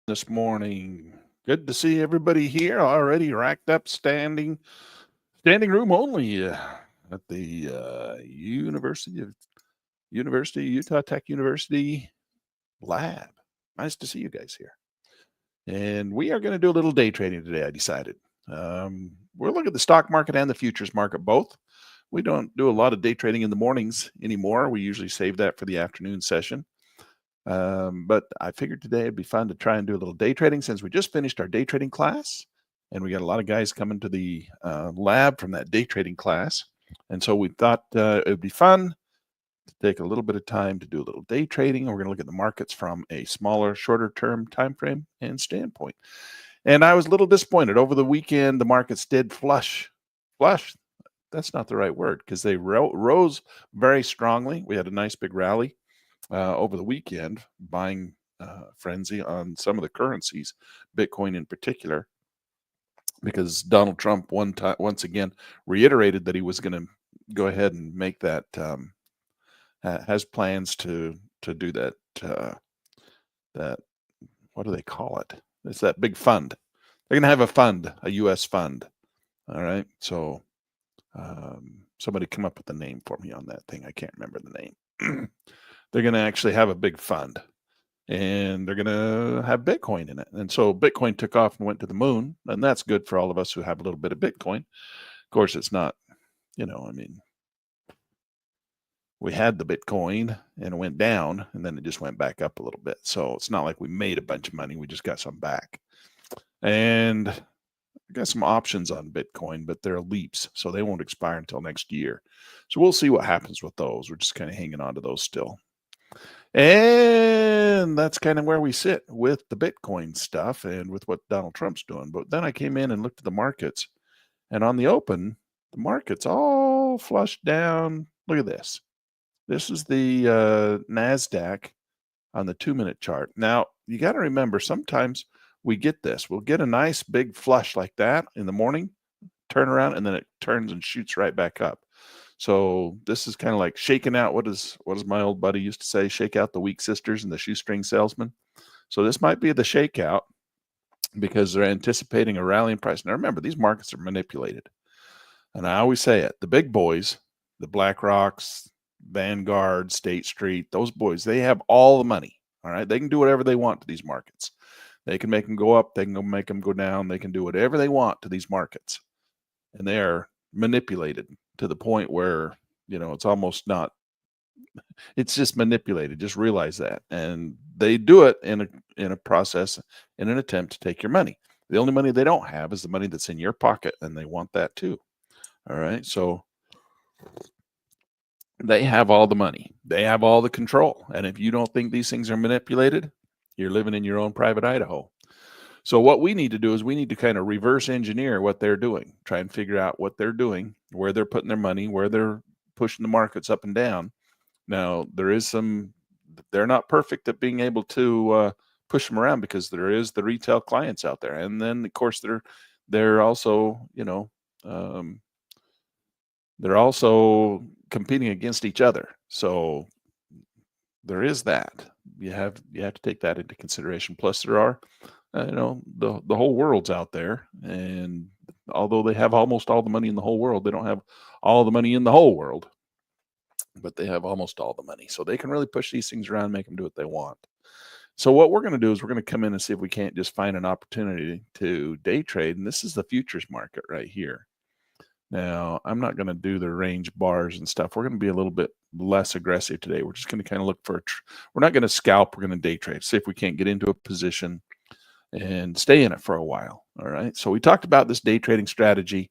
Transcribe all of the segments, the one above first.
this morning. Good to see everybody here already racked up standing room only at the University Utah Tech University lab. Nice to see you guys here. And we are going to do a little day trading today, I decided. We're looking at the stock market and the futures market both. We don't do a lot of day trading in the mornings anymore. We usually save that for the afternoon session. But I figured today it'd be fun to try and do a little day trading since we just finished our day trading class, and we got a lot of guys coming to the lab from that day trading class. And so we thought it would be fun to take a little bit of time to do a little day trading. And we're going to look at the markets from a smaller, shorter term time frame and standpoint. And I was a little disappointed. Over the weekend, the markets did flush. That's not the right word because they rose very strongly. We had a nice big rally over the weekend, buying frenzy on some of the currencies, Bitcoin in particular, because Donald Trump once again reiterated that he was going to go ahead and make that, has plans to do that, that, what do they call it? It's that big fund. They're going to have a fund, a U.S. fund. All right. So somebody come up with a name for me on that thing. I can't remember the name. They're going to actually have a big fund, and they're going to have Bitcoin in it. And so Bitcoin took off and went to the moon, and that's good for all of us who have a little bit of Bitcoin. Of course, it's not, we had the Bitcoin and it went down, and then it just went back up a little bit. So it's not like we made a bunch of money. We just got some back. And I got some options on Bitcoin, but they're leaps, so they won't expire until next year. So we'll see what happens with those. We're just kind of hanging on to those still. And that's kind of where we sit with the Bitcoin stuff and with what Donald Trump's doing. But then I came in and looked at the markets, and on the open, the market's all flushed down. Look at this. This is the NASDAQ on the 2-minute chart. Now, you got to remember, sometimes we get this. We'll get a nice big flush like that in the morning, turn around, and then it turns and shoots right back up. So this is kind of like shaking out. What does my old buddy used to say? Shake out the weak sisters and the shoestring salesman. So this might be the shakeout because they're anticipating a rallying price. Now remember, these markets are manipulated. And I always say it, the big boys, the BlackRocks, Vanguard, State Street, those boys, they have all the money. All right. They can do whatever they want to these markets. They can make them go up. They can make them go down. They can do whatever they want to these markets. And they are manipulated to the point where, it's almost not, it's just manipulated. Just realize that. And they do it in a process, in an attempt to take your money. The only money they don't have is the money that's in your pocket, and they want that too. All right. So they have all the money. They have all the control. And if you don't think these things are manipulated, you're living in your own private Idaho. So what we need to do is we need to kind of reverse engineer what they're doing, try and figure out what they're doing, where they're putting their money, where they're pushing the markets up and down. Now, they're not perfect at being able to push them around because there is the retail clients out there. And then, of course, they're also, they're also competing against each other. So there is that. You have to take that into consideration. Plus, there are, the whole world's out there, and although they have almost all the money in the whole world, they don't have all the money in the whole world, but they have almost all the money, so they can really push these things around, make them do what they want. So what we're going to do is we're going to come in and see if we can't just find an opportunity to day trade, and this is the futures market right here. Now, I'm not going to do the range bars and stuff. We're going to be a little bit less aggressive today. We're just going to kind of look for we're not going to scalp. We're going to day trade, see if we can't get into a position and stay in it for a while. All right. So we talked about this day trading strategy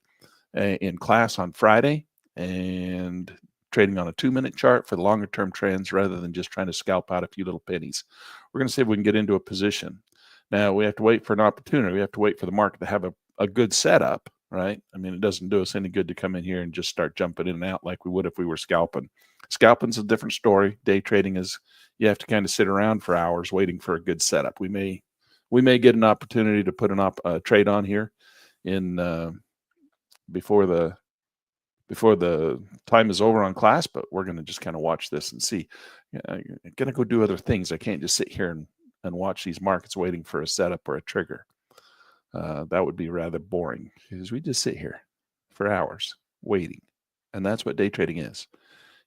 in class on Friday, and trading on a 2-minute chart for the longer term trends rather than just trying to scalp out a few little pennies. We're going to see if we can get into a position. Now, we have to wait for an opportunity. We have to wait for the market to have a good setup, right? I mean, it doesn't do us any good to come in here and just start jumping in and out like we would if we were scalping. Scalping's a different story. Day trading is, you have to kind of sit around for hours waiting for a good setup. We may get an opportunity to put a trade on here in before the time is over on class, but we're going to just kind of watch this and see. I'm going to go do other things. I can't just sit here and watch these markets waiting for a setup or a trigger. That would be rather boring because we just sit here for hours waiting. And that's what day trading is.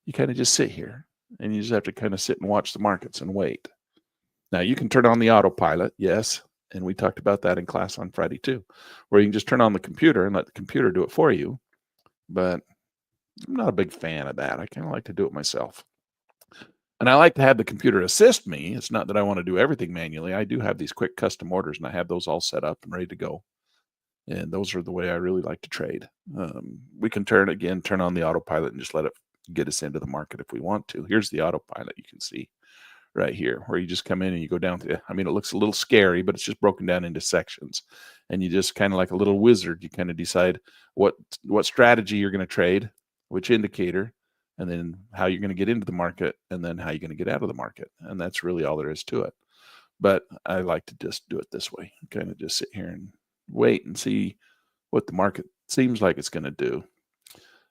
You kind of just sit here and you just have to kind of sit and watch the markets and wait. Now you can turn on the autopilot, yes. And we talked about that in class on Friday too, where you can just turn on the computer and let the computer do it for you. But I'm not a big fan of that. I kind of like to do it myself. And I like to have the computer assist me. It's not that I want to do everything manually. I do have these quick custom orders and I have those all set up and ready to go. And those are the way I really like to trade. We can turn on the autopilot and just let it get us into the market if we want to. Here's the autopilot you can see right here, where you just come in and you go down to, I mean, it looks a little scary, but it's just broken down into sections. And you just kind of like a little wizard, you kind of decide what strategy you're going to trade, which indicator, and then how you're going to get into the market, and then how you're going to get out of the market. And that's really all there is to it. But I like to just do it this way, kind of just sit here and wait and see what the market seems like it's going to do.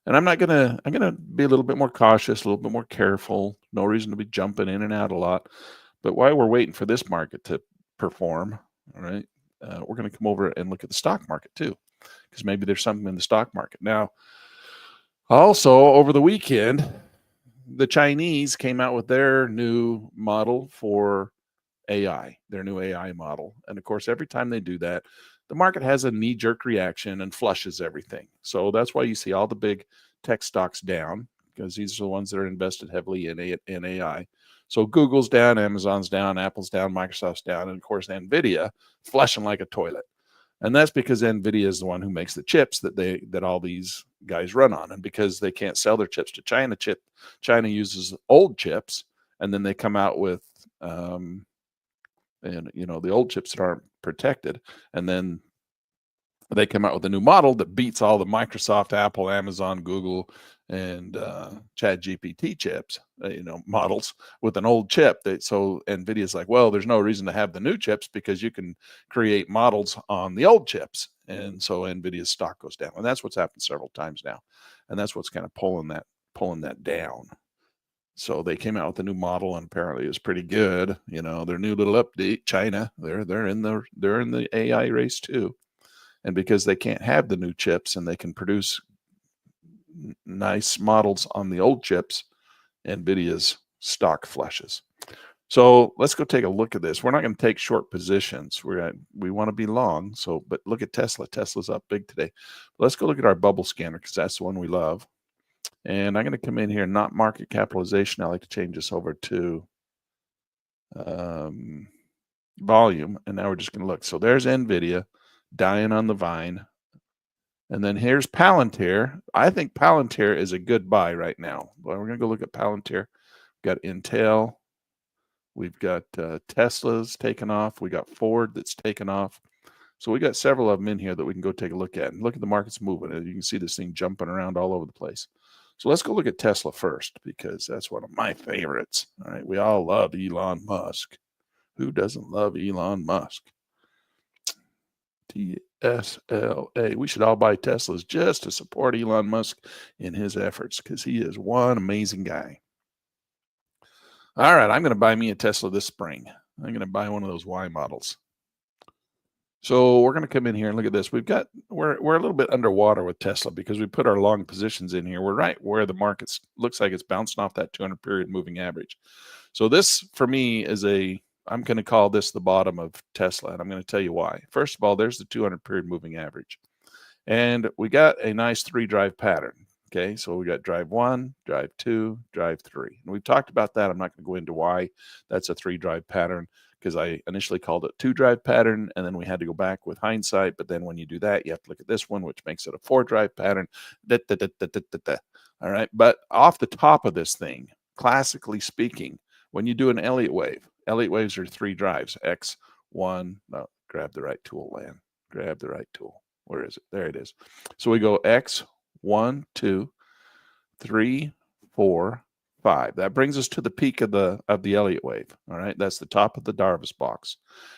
And I'm going to be a little bit more cautious, a little bit more careful. No reason to be jumping in and out a lot. But while we're waiting for this market to perform, all right, we're going to come over and look at the stock market too, because maybe there's something in the stock market. Now, also over the weekend, the Chinese came out with their new model for AI, their new AI model. And of course, every time they do that, the market has a knee-jerk reaction and flushes everything. So that's why you see all the big tech stocks down, because these are the ones that are invested heavily in AI. So Google's down, Amazon's down, Apple's down, Microsoft's down, and of course NVIDIA flushing like a toilet. And that's because NVIDIA is the one who makes the chips that all these guys run on. And because they can't sell their chips to China, China uses old chips, and then they come out with the old chips that aren't protected, and then they come out with a new model that beats all the Microsoft, Apple, Amazon, Google, and Chat GPT chips, models with an old chip. So NVIDIA's like, well, there's no reason to have the new chips because you can create models on the old chips. And so NVIDIA's stock goes down. And that's what's happened several times now. And that's what's kind of pulling that down. So they came out with a new model, and apparently it was pretty good. Their new little update, China, they're in the AI race too. And because they can't have the new chips and they can produce nice models on the old chips, NVIDIA's stock flushes. So let's go take a look at this. We're not going to take short positions. We want to be long. But look at Tesla. Tesla's up big today. Let's go look at our bubble scanner, because that's the one we love. And I'm going to come in here, not market capitalization. I like to change this over to volume. And now we're just going to look. So there's NVIDIA dying on the vine. And then here's Palantir. I think Palantir is a good buy right now. Well, we're going to go look at Palantir. We've got Intel. We've got Tesla's taken off. We got Ford that's taken off. So we got several of them in here that we can go take a look at. And look at the markets moving. You can see this thing jumping around all over the place. So let's go look at Tesla first, because that's one of my favorites. All right. We all love Elon Musk. Who doesn't love Elon Musk? TSLA. We should all buy Teslas just to support Elon Musk in his efforts, because he is one amazing guy. All right. I'm going to buy me a Tesla this spring. I'm going to buy one of those Y models. So we're going to come in here and look at this. We're a little bit underwater with Tesla because we put our long positions in here. We're right where the market looks like it's bouncing off that 200 period moving average. So this for me is I'm going to call this the bottom of Tesla, and I'm going to tell you why. First of all, there's the 200 period moving average, and we got a nice 3-drive pattern. Okay, so we got drive 1, drive 2, drive 3. And we've talked about that. I'm not going to go into why that's a 3-drive pattern, because I initially called it 2-drive pattern, and then we had to go back with hindsight. But then when you do that, you have to look at this one, which makes it a 4-drive pattern. All right, but off the top of this thing, classically speaking, when you do an Elliott waves are 3 drives. X1, no, grab the right tool, Lan. Grab the right tool. Where is it? There it is. So we go X, 1, 2, 3, 4, 5. That brings us to the peak of the Elliott wave. All right, that's the top of the Darvas box,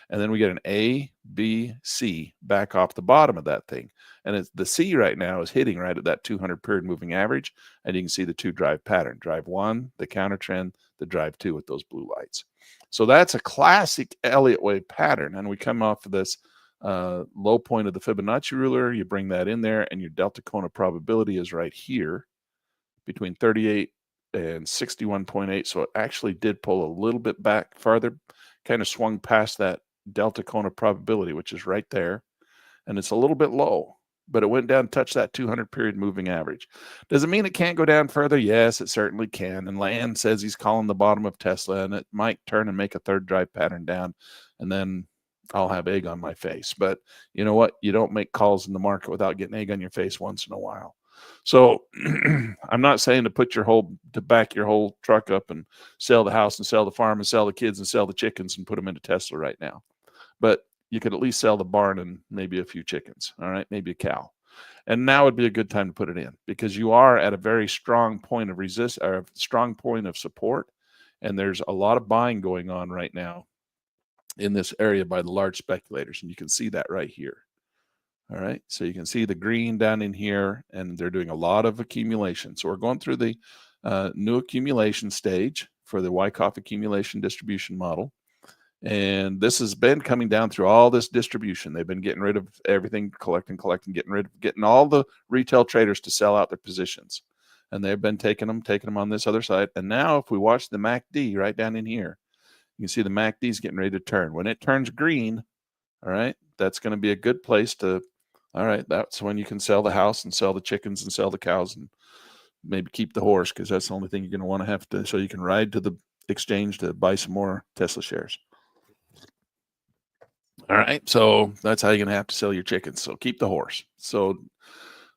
and then we get an A, B, C back off the bottom of that thing, and it's the C right now is hitting right at that 200 period moving average, and you can see the 2 drive pattern. Drive 1, the counter trend, the drive 2 with those blue lights. So that's a classic Elliott wave pattern, and we come off of this low point of the Fibonacci ruler. You bring that in there, and your delta Kona probability is right here between 38 and 61.8. So it actually did pull a little bit back farther, kind of swung past that delta Kona probability, which is right there. And it's a little bit low, but it went down and touched that 200 period moving average. Does it mean it can't go down further? Yes, it certainly can. And Lan says he's calling the bottom of Tesla, and it might turn and make a third drive pattern down. And then I'll have egg on my face. But you know what? You don't make calls in the market without getting egg on your face once in a while. So I'm not saying to back your whole truck up and sell the house and sell the farm and sell the kids and sell the chickens and put them into Tesla right now. But you could at least sell the barn and maybe a few chickens. All right, maybe a cow. And now would be a good time to put it in because you are at a very strong point of strong point of support. And there's a lot of buying going on right now in this area by the large speculators. And you can see that right here. All right, so you can see the green down in here, and they're doing a lot of accumulation. So we're going through the new accumulation stage for the Wyckoff accumulation distribution model. And this has been coming down through all this distribution. They've been getting rid of everything, collecting, getting all the retail traders to sell out their positions. And they've been taking them on this other side. And now if we watch the MACD right down in here, you can see the MACD is getting ready to turn. When it turns green, all right, that's going to be a good place to, all right, that's when you can sell the house and sell the chickens and sell the cows and maybe keep the horse because that's the only thing you're going to want to have to, so you can ride to the exchange to buy some more Tesla shares. All right, so that's how you're going to have to sell your chickens. So keep the horse. So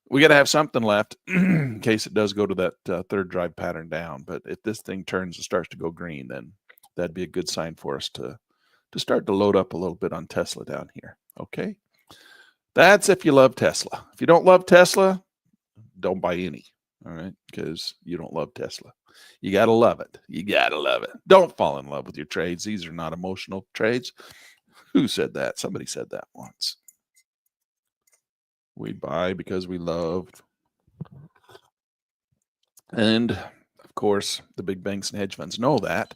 we got to have something left in case it does go to that third drive pattern down. But if this thing turns and starts to go green, then that'd be a good sign for us to start to load up a little bit on Tesla down here. Okay. That's if you love Tesla. If you don't love Tesla, don't buy any. All right. Because you don't love Tesla. You got to love it. You got to love it. Don't fall in love with your trades. These are not emotional trades. Who said that? Somebody said that once. We buy because we love. And of course, the big banks and hedge funds know that.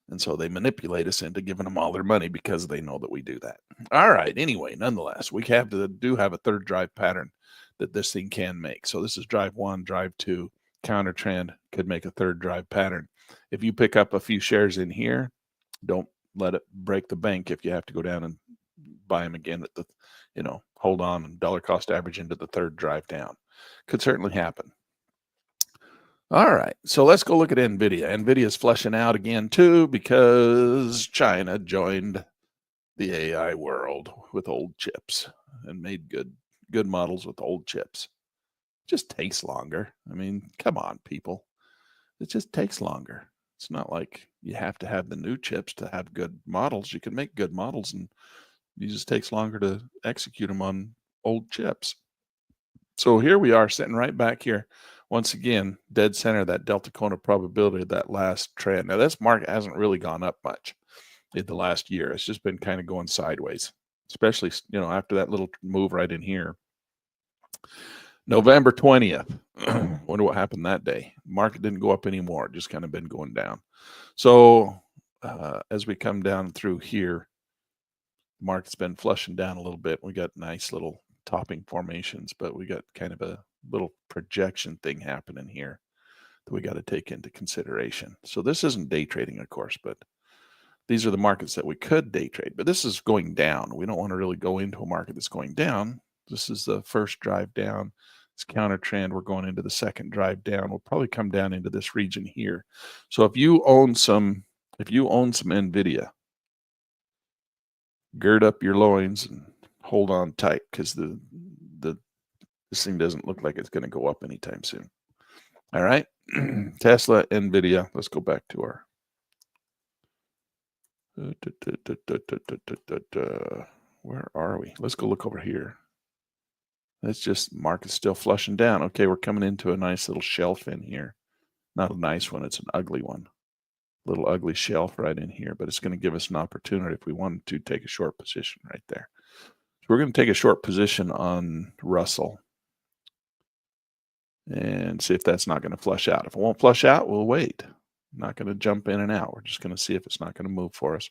And so they manipulate us into giving them all their money because they know that we do that. All right. Anyway, nonetheless, we do have a third drive pattern that this thing can make. So this is drive 1, drive 2, counter trend could make a third drive pattern. If you pick up a few shares in here, don't let it break the bank if you have to go down and buy them again at the, hold on and dollar cost average into the third drive down. Could certainly happen. All right, so let's go look at NVIDIA. NVIDIA is flushing out again too because China joined the AI world with old chips and made good models with old chips. It just takes longer. I mean, come on, people. It just takes longer. It's not like you have to have the new chips to have good models. You can make good models, and it just takes longer to execute them on old chips. So here we are sitting right back here. Once again, dead center, that delta Kona probability of that last trend. Now, this market hasn't really gone up much in the last year. It's just been kind of going sideways, especially, after that little move right in here. November 20th. Wonder what happened that day. Market didn't go up anymore. Just kind of been going down. So as we come down through here, the market's been flushing down a little bit. We got nice little topping formations, but we got kind of a little projection thing happening here that we got to take into consideration. So this isn't day trading, of course, but these are the markets that we could day trade. But this is going down. We don't want to really go into a market that's going down. This is the first drive down. It's counter trend. We're going into the second drive down. We'll probably come down into this region here. So if you own some NVIDIA, gird up your loins and hold on tight because this thing doesn't look like it's going to go up anytime soon. All right. Tesla, NVIDIA. Let's go back to our. Where are we? Let's go look over here. That's just market's still flushing down. Okay, we're coming into a nice little shelf in here. Not a nice one, it's an ugly one. Little ugly shelf right in here, but it's going to give us an opportunity if we wanted to take a short position right there. So we're going to take a short position on Russell and see if that's not going to flush out. If it won't flush out, we'll wait. Not going to jump in and out. We're just going to see if it's not going to move for us.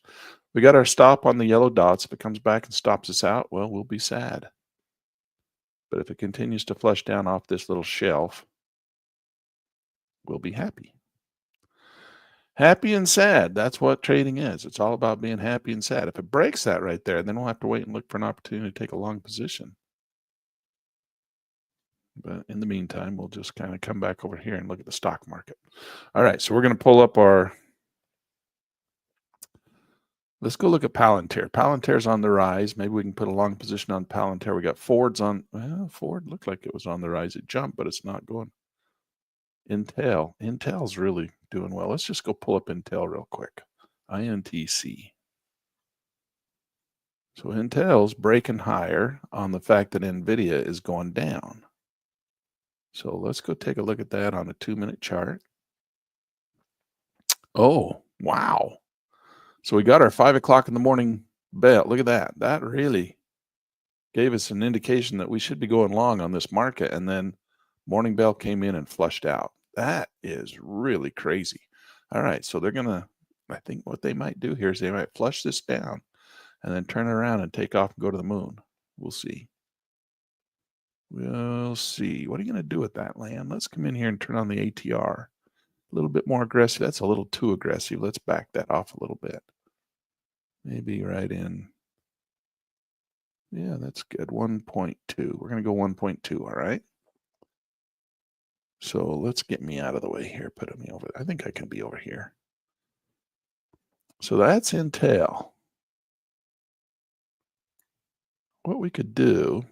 We got our stop on the yellow dots. If it comes back and stops us out, well, we'll be sad. But if it continues to flush down off this little shelf, we'll be happy. Happy and sad. That's what trading is. It's all about being happy and sad. If it breaks that right there, then we'll have to wait and look for an opportunity to take a long position. But in the meantime, we'll just kind of come back over here and look at the stock market. All right, so we're going to pull up our. Let's go look at Palantir. Palantir's on the rise. Maybe we can put a long position on Palantir. We got Ford's on. Well, Ford looked like it was on the rise. It jumped, but it's not going. Intel. Intel's really doing well. Let's just go pull up Intel real quick. INTC. So Intel's breaking higher on the fact that NVIDIA is going down. So let's go take a look at that on a 2-minute chart. Oh, wow. So we got our 5 o'clock in the morning bell. Look at that. That really gave us an indication that we should be going long on this market. And then morning bell came in and flushed out. That is really crazy. All right. So they're going to, I think what they might do here is they might flush this down and then turn around and take off and go to the moon. We'll see. We'll see. What are you going to do with that, Lan? Let's come in here and turn on the ATR. A little bit more aggressive. That's a little too aggressive. Let's back that off a little bit. Maybe right in. Yeah, that's good. 1.2. We're going to go 1.2. All right. So let's get me out of the way here. Put me over. I think I can be over here. So that's Intel. What we could do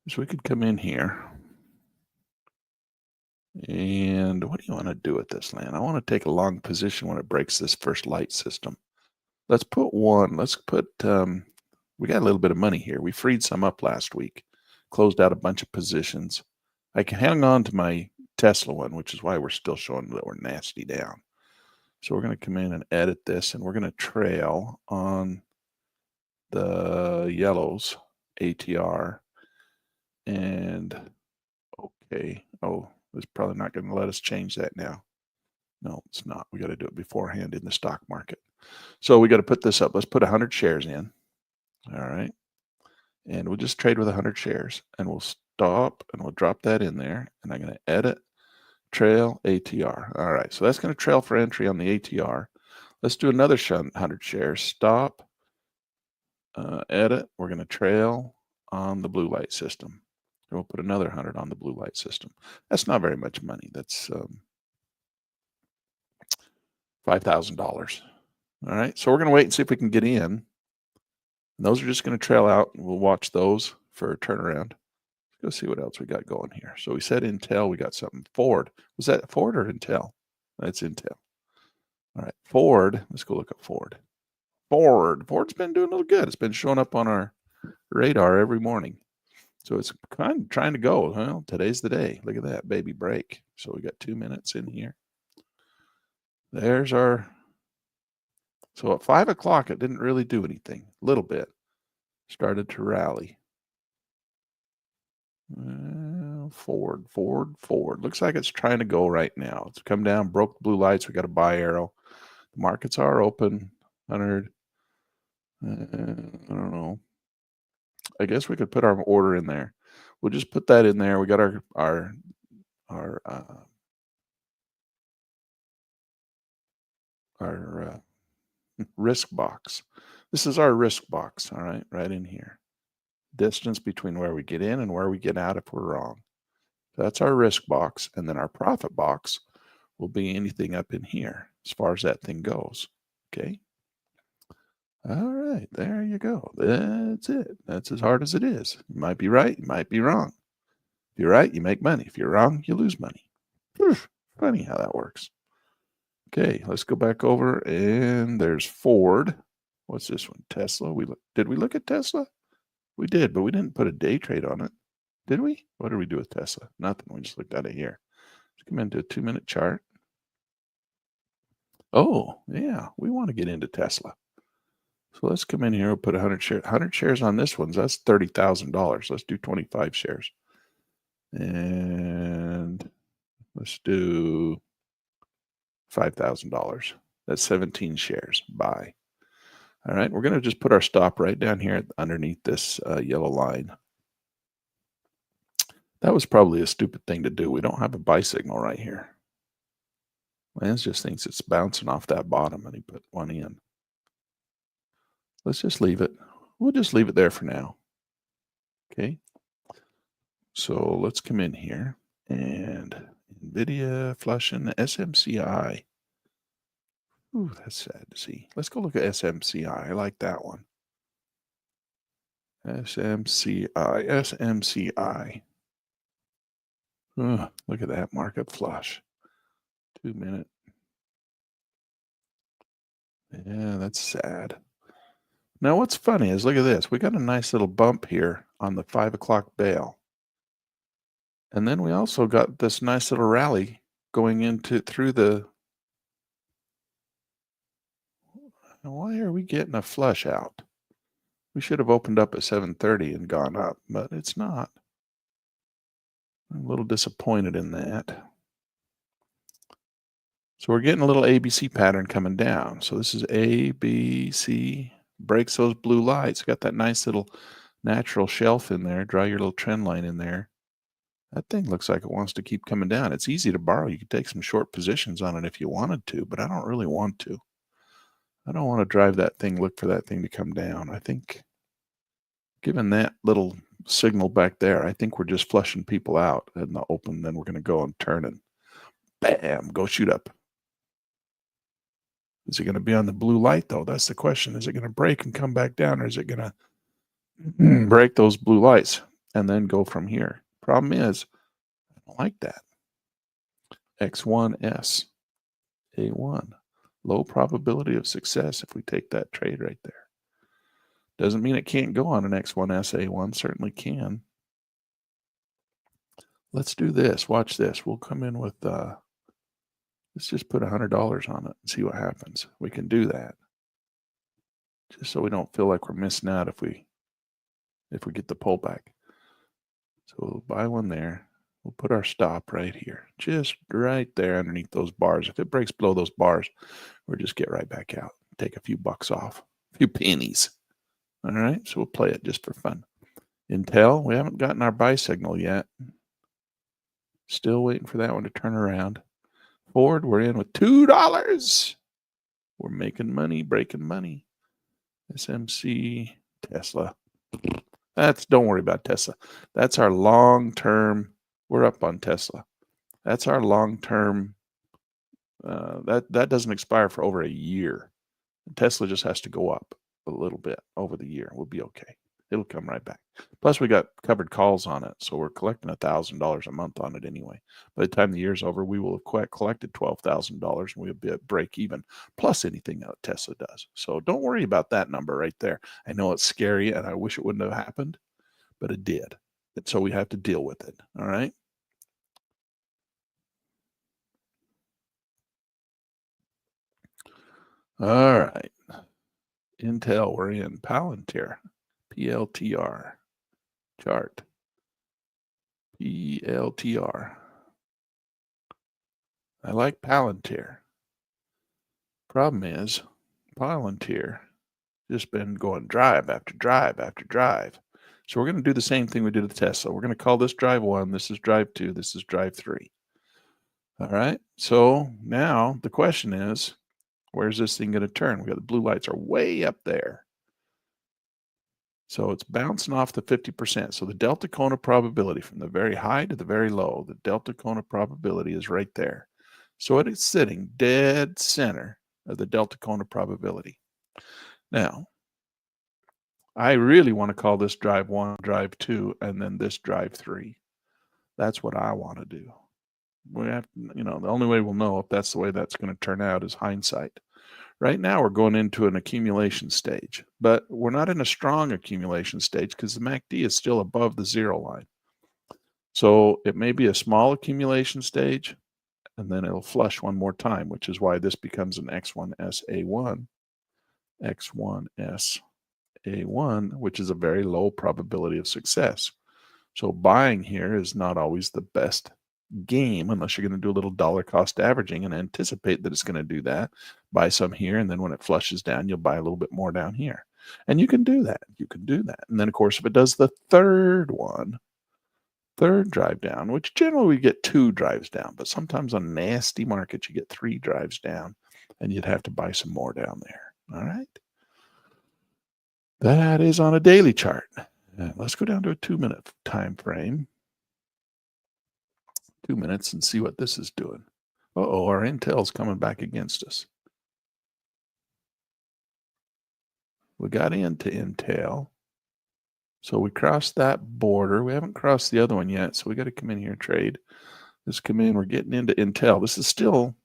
is we could come in here. And what do you want to do with this, Lan? I want to take a long position when it breaks this first light system. Let's put one. Let's put, we got a little bit of money here. We freed some up last week, closed out a bunch of positions. I can hang on to my Tesla one, which is why we're still showing that we're nasty down. So we're going to come in and edit this, and we're going to trail on the yellows, ATR, and okay. Oh, it's probably not going to let us change that now. No, it's not. We got to do it beforehand in the stock market. So we got to put this up. Let's put 100 shares in. All right. And we'll just trade with 100 shares, and we'll stop and we'll drop that in there. And I'm going to edit, trail, ATR. All right. So that's going to trail for entry on the ATR. Let's do another 100 shares. Stop, edit. We're going to trail on the blue light system. And we'll put another 100 on the blue light system. That's not very much money. That's $5,000. All right. So we're going to wait and see if we can get in. And those are just going to trail out. And we'll watch those for a turnaround. Let's go see what else we got going here. So we said Intel. We got something. Ford. Was that Ford or Intel? That's Intel. All right. Ford. Let's go look at Ford. Ford's been doing a little good. It's been showing up on our radar every morning. So it's kind of trying to go. Well, today's the day. Look at that baby break. So we got 2 minutes in here. There's our. So at 5 o'clock, it didn't really do anything. A little bit. Started to rally. Ford. Looks like it's trying to go right now. It's come down, broke the blue lights. We got a buy arrow. The markets are open. 100. I don't know. I guess we could put our order in there. We'll just put that in there. We got our risk box. This is our risk box. All right, right in here. Distance between where we get in and where we get out if we're wrong. So that's our risk box, and then our profit box will be anything up in here as far as that thing goes. Okay. All right, there you go. That's it. That's as hard as it is. You might be right, you might be wrong. If you're right, you make money. If you're wrong, you lose money. Funny how that works. Okay, let's go back over, and there's Ford. What's this one? Tesla. Did we look at Tesla? We did, but we didn't put a day trade on it. Did we? What did we do with Tesla? Nothing. We just looked at it here. Let's come into a 2-minute chart. Oh, yeah, we want to get into Tesla. So let's come in here. We'll put 100 shares on this one. So that's $30,000. Let's do 25 shares. And let's do $5,000. That's 17 shares. Buy. All right, we're going to just put our stop right down here underneath this yellow line. That was probably a stupid thing to do. We don't have a buy signal right here. Lance just thinks it's bouncing off that bottom, and he put one in. Let's just leave it. We'll just leave it there for now. Okay. So let's come in here and NVIDIA flushing SMCI. Ooh, that's sad to see. Let's go look at SMCI. I like that one. SMCI. Look at that market flush. 2 minute. Yeah, that's sad. Now, what's funny is, look at this. We got a nice little bump here on the 5 o'clock bail. And then we also got this nice little rally going into through the. Why are we getting a flush out? We should have opened up at 7:30 and gone up, but it's not. I'm a little disappointed in that. So we're getting a little ABC pattern coming down. So this is A, B, C, breaks those blue lights. Got that nice little natural shelf in there. Draw your little trend line in there. That thing looks like it wants to keep coming down. It's easy to borrow. You could take some short positions on it if you wanted to, but I don't really want to. I don't want to drive that thing, look for that thing to come down. I think given that little signal back there, I think we're just flushing people out in the open. Then we're going to go and turn and bam, go shoot up. Is it going to be on the blue light, though? That's the question. Is it going to break and come back down, or is it going to break those blue lights and then go from here? Problem is, I don't like that. X1S, A1. Low probability of success if we take that trade right there. Doesn't mean it can't go on an X1S, A1. Certainly can. Let's do this. Watch this. We'll come in with, let's just put $100 on it and see what happens. We can do that. Just so we don't feel like we're missing out if we get the pullback. So we'll buy one there. We'll put our stop right here, just right there underneath those bars. If it breaks below those bars, we'll just get right back out. Take a few bucks off, a few pennies. All right, so we'll play it just for fun. Intel, we haven't gotten our buy signal yet. Still waiting for that one to turn around. Ford, we're in with $2. We're making money, breaking money. SMC, Tesla. Don't worry about Tesla. That's our long-term. We're up on Tesla. That's our long-term. That doesn't expire for over a year. Tesla just has to go up a little bit over the year. We'll be okay. It'll come right back. Plus, we got covered calls on it, so we're collecting $1,000 a month on it anyway. By the time the year's over, we will have collected $12,000, and we'll be at break even, plus anything that Tesla does. So don't worry about that number right there. I know it's scary, and I wish it wouldn't have happened, but it did. And so we have to deal with it. All right. All right. Intel, we're in Palantir. PLTR chart. PLTR. I like Palantir. Problem is, Palantir just been going drive after drive after drive. So we're going to do the same thing we did with Tesla. We're going to call this drive 1. This is drive 2. This is drive 3. All right. So now the question is, where's this thing going to turn? We got the blue lights are way up there. So it's bouncing off the 50%. So the delta Kona probability from the very high to the very low, the delta Kona probability is right there. So it is sitting dead center of the delta Kona probability. Now, I really want to call this drive 1, drive 2, and then this drive 3. That's what I want to do. We have, the only way we'll know if that's the way that's going to turn out is hindsight. Right now, we're going into an accumulation stage, but we're not in a strong accumulation stage because the MACD is still above the 0 line. So it may be a small accumulation stage, and then it'll flush one more time, which is why this becomes an X1SA1, X1SA1, which is a very low probability of success. So buying here is not always the best game unless you're going to do a little dollar cost averaging and anticipate that it's going to do that. Buy some here, and then when it flushes down, you'll buy a little bit more down here. And you can do that. You can do that. And then, of course, if it does the third drive down, which generally we get 2 drives down, but sometimes on nasty markets you get 3 drives down, and you'd have to buy some more down there. All right. That is on a daily chart. Let's go down to a 2-minute time frame. 2 minutes and see what this is doing. Uh-oh, our intel's coming back against us. We got into intel. So we crossed that border. We haven't crossed the other one yet, so we got to come in here and trade. Let's come in. We're getting into intel. This is still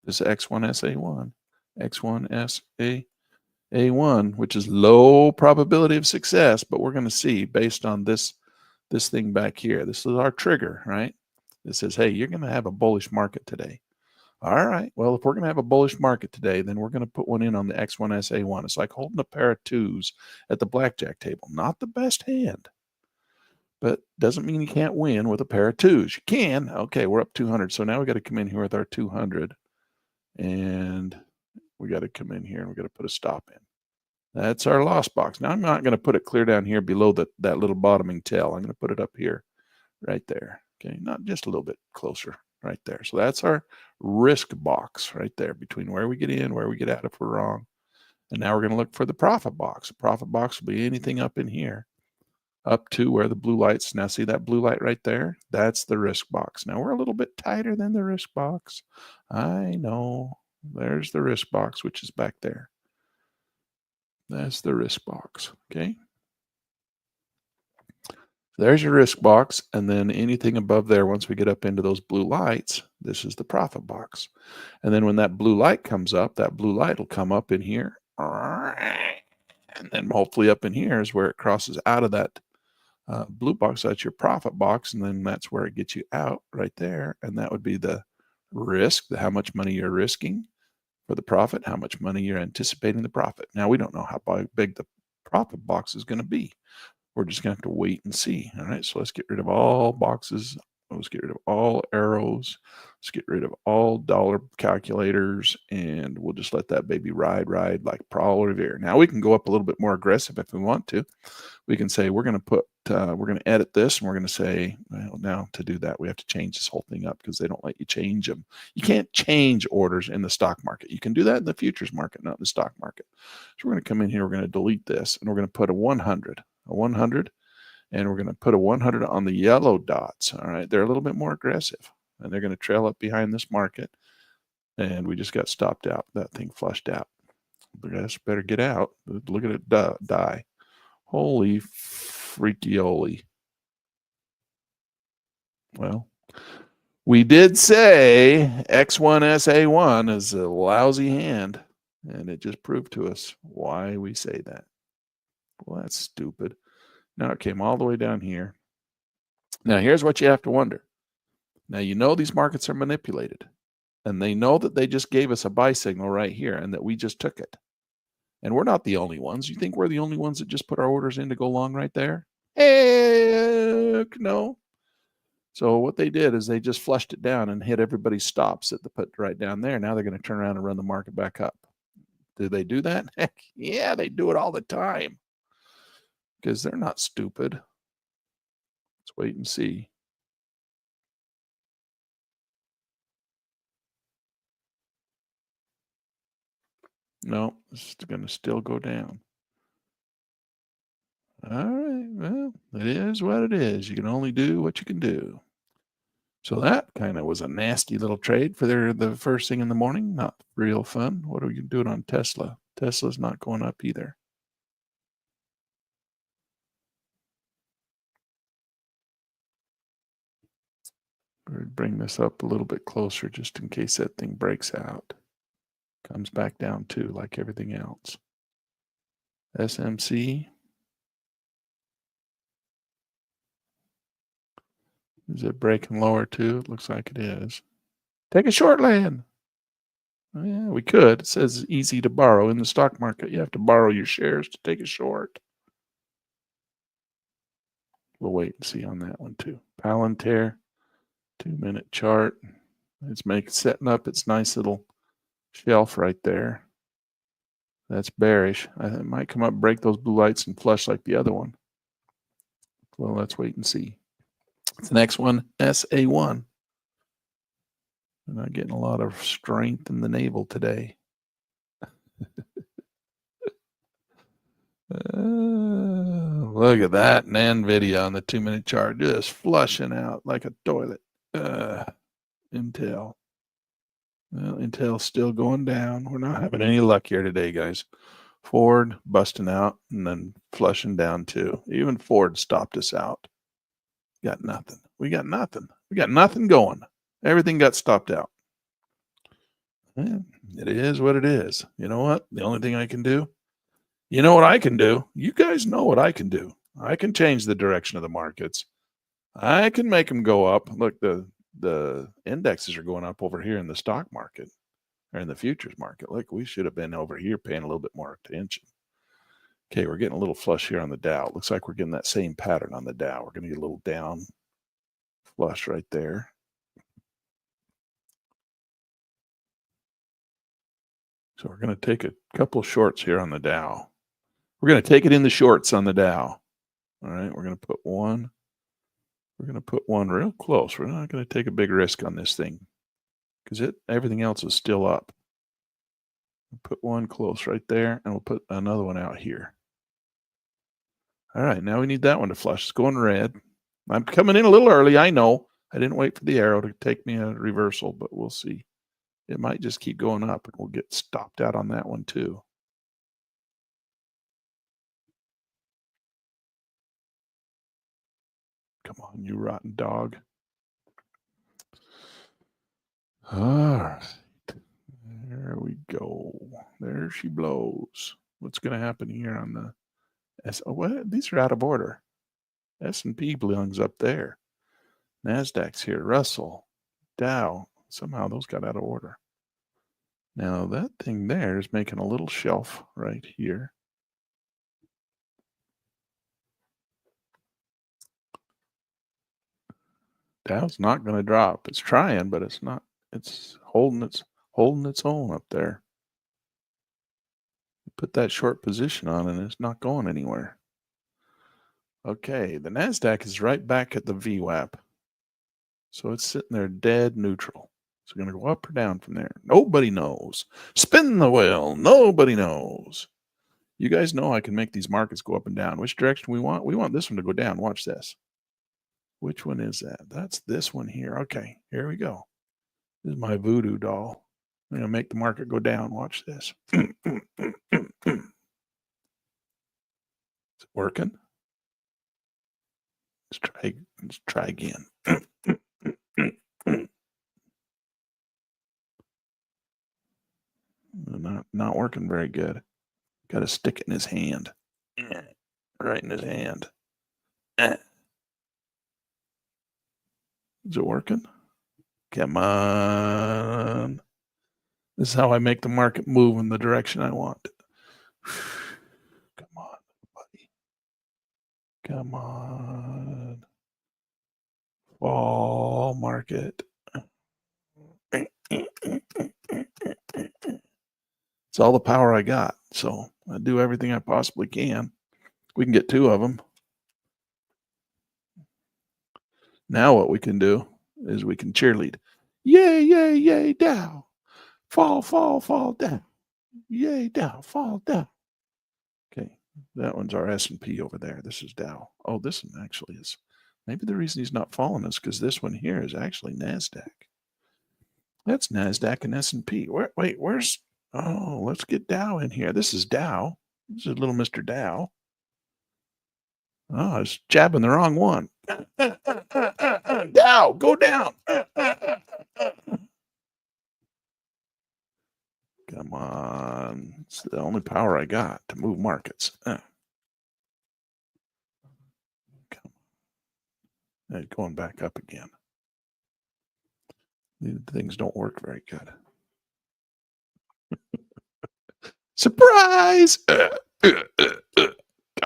this X1SA1, X1SA1, which is low probability of success, but we're going to see based on this thing back here. This is our trigger, right? It says, hey, you're going to have a bullish market today. All right. Well, if we're going to have a bullish market today, then we're going to put one in on the X1SA1. It's like holding a pair of 2s at the blackjack table. Not the best hand, but doesn't mean you can't win with a pair of 2s. You can. Okay, we're up 200. So now we got to come in here with our 200, and we got to come in here and we got to put a stop in. That's our loss box. Now I'm not going to put it clear down here below that little bottoming tail. I'm going to put it up here, right there. Okay, not just a little bit closer, right there. So that's our risk box right there between where we get in, where we get out if we're wrong. And now we're going to look for the profit box. The profit box will be anything up in here, up to where the blue lights. Now see that blue light right there? That's the risk box. Now we're a little bit tighter than the risk box. I know. There's the risk box, which is back there. That's the risk box. Okay. There's your risk box, and then anything above there, once we get up into those blue lights, this is the profit box. And then when that blue light comes up, that blue light will come up in here, and then hopefully up in here is where it crosses out of that blue box. That's your profit box, and then that's where it gets you out right there, and that would be the risk, how much money you're risking for the profit, how much money you're anticipating the profit. Now, we don't know how big the profit box is going to be. We're just going to have to wait and see. All right, so let's get rid of all boxes. Let's get rid of all arrows. Let's get rid of all dollar calculators, and we'll just let that baby ride like Paul Revere. Now we can go up a little bit more aggressive if we want to. We can say we're going to edit this, and we're going to say, well, now to do that, we have to change this whole thing up because they don't let you change them. You can't change orders in the stock market. You can do that in the futures market, not in the stock market. So we're going to come in here. We're going to delete this, and we're going to put a 100. A 100, and we're going to put a 100 on the yellow dots. All right, they're a little bit more aggressive, and they're going to trail up behind this market, and we just got stopped out. That thing flushed out. The guys better get out. Look at it die. Holy freakioli. Well, we did say X1SA1 is a lousy hand, and it just proved to us why we say that. Well, that's stupid. Now it came all the way down here. Now here's what you have to wonder. Now you know these markets are manipulated, and they know that they just gave us a buy signal right here and that we just took it. And we're not the only ones. You think we're the only ones that just put our orders in to go long right there? Heck no. So what they did is they just flushed it down and hit everybody's stops that they put right down there. Now they're going to turn around and run the market back up. Do they do that? Heck yeah, they do it all the time. Because they're not stupid. Let's wait and see. No, it's going to still go down. All right, well, it is what it is. You can only do what you can do. So that kind of was a nasty little trade for the first thing in the morning. Not real fun. What are you doing on Tesla? Tesla's not going up either. Bring this up a little bit closer just in case that thing breaks out. Comes back down too, like everything else. SMC. Is it breaking lower too? It looks like it is. Take a short, Lan. Yeah, we could. It says easy to borrow. In the stock market, you have to borrow your shares to take a short. We'll wait and see on that one too. Palantir, 2-minute chart. It's setting up its nice little shelf right there. That's bearish. It might come up, break those blue lights, and flush like the other one. Well, let's wait and see. The next one, SA1. We're not getting a lot of strength in the navel today. Look at that NVIDIA on the 2-minute chart, just flushing out like a toilet. Intel. Well, Intel's still going down. We're not having any luck here today, guys. Ford busting out and then flushing down too. Even Ford stopped us out. Got nothing. We got nothing. We got nothing going. Everything got stopped out. Yeah, it is what it is. You know what? The only thing I can do, you know what I can do? You guys know what I can do. I can change the direction of the markets. I can make them go up. Look, the indexes are going up over here in the stock market or in the futures market. Look, we should have been over here paying a little bit more attention. Okay, we're getting a little flush here on the Dow. It looks like we're getting that same pattern on the Dow. We're going to get a little down flush right there. So we're going to take a couple of shorts here on the Dow. We're going to take it in the shorts on the Dow. All right, we're going to put one. We're going to put one real close. We're not going to take a big risk on this thing because everything else is still up. We'll put one close right there, and we'll put another one out here. All right, now we need that one to flush. It's going red. I'm coming in a little early, I know. I didn't wait for the arrow to take me a reversal, but we'll see. It might just keep going up, and we'll get stopped out on that one too. Come on, you rotten dog. All right. There we go. There she blows. What's going to happen here on the what? These are out of order. S&P belongs up there. NASDAQ's here. Russell, Dow. Somehow those got out of order. Now that thing there is making a little shelf right here. Dow's not going to drop. It's trying, but it's not. It's holding its own up there. Put that short position on, and it's not going anywhere. Okay, the NASDAQ is right back at the VWAP. So it's sitting there dead neutral. So we're going to go up or down from there. Nobody knows. Spin the wheel. Nobody knows. You guys know I can make these markets go up and down. Which direction we want? We want this one to go down. Watch this. Which one is that? That's this one here. Okay, here we go. This is my voodoo doll. I'm going to make the market go down. Watch this. Is it working? Let's try again. Not working very good. Got to stick it in his hand. Right in his hand. Is it working? Come on. This is how I make the market move in the direction I want. Come on, buddy. Come on. Fall market. It's all the power I got. So I do everything I possibly can. We can get 2 of them. Now what we can do is we can cheerlead. Yay, yay, yay, Dow. Fall, fall, fall down. Yay, Dow, fall down. Okay, that one's our S&P over there. This is Dow. Oh, this one actually is. Maybe the reason he's not falling is because this one here is actually NASDAQ. That's NASDAQ and S&P. Wait, where's... Oh, let's get Dow in here. This is Dow. This is little Mr. Dow. Oh, I was jabbing the wrong one. Dow, go down. Come on. It's the only power I got to move markets. Come on. And going back up again. These things don't work very good. Surprise! Come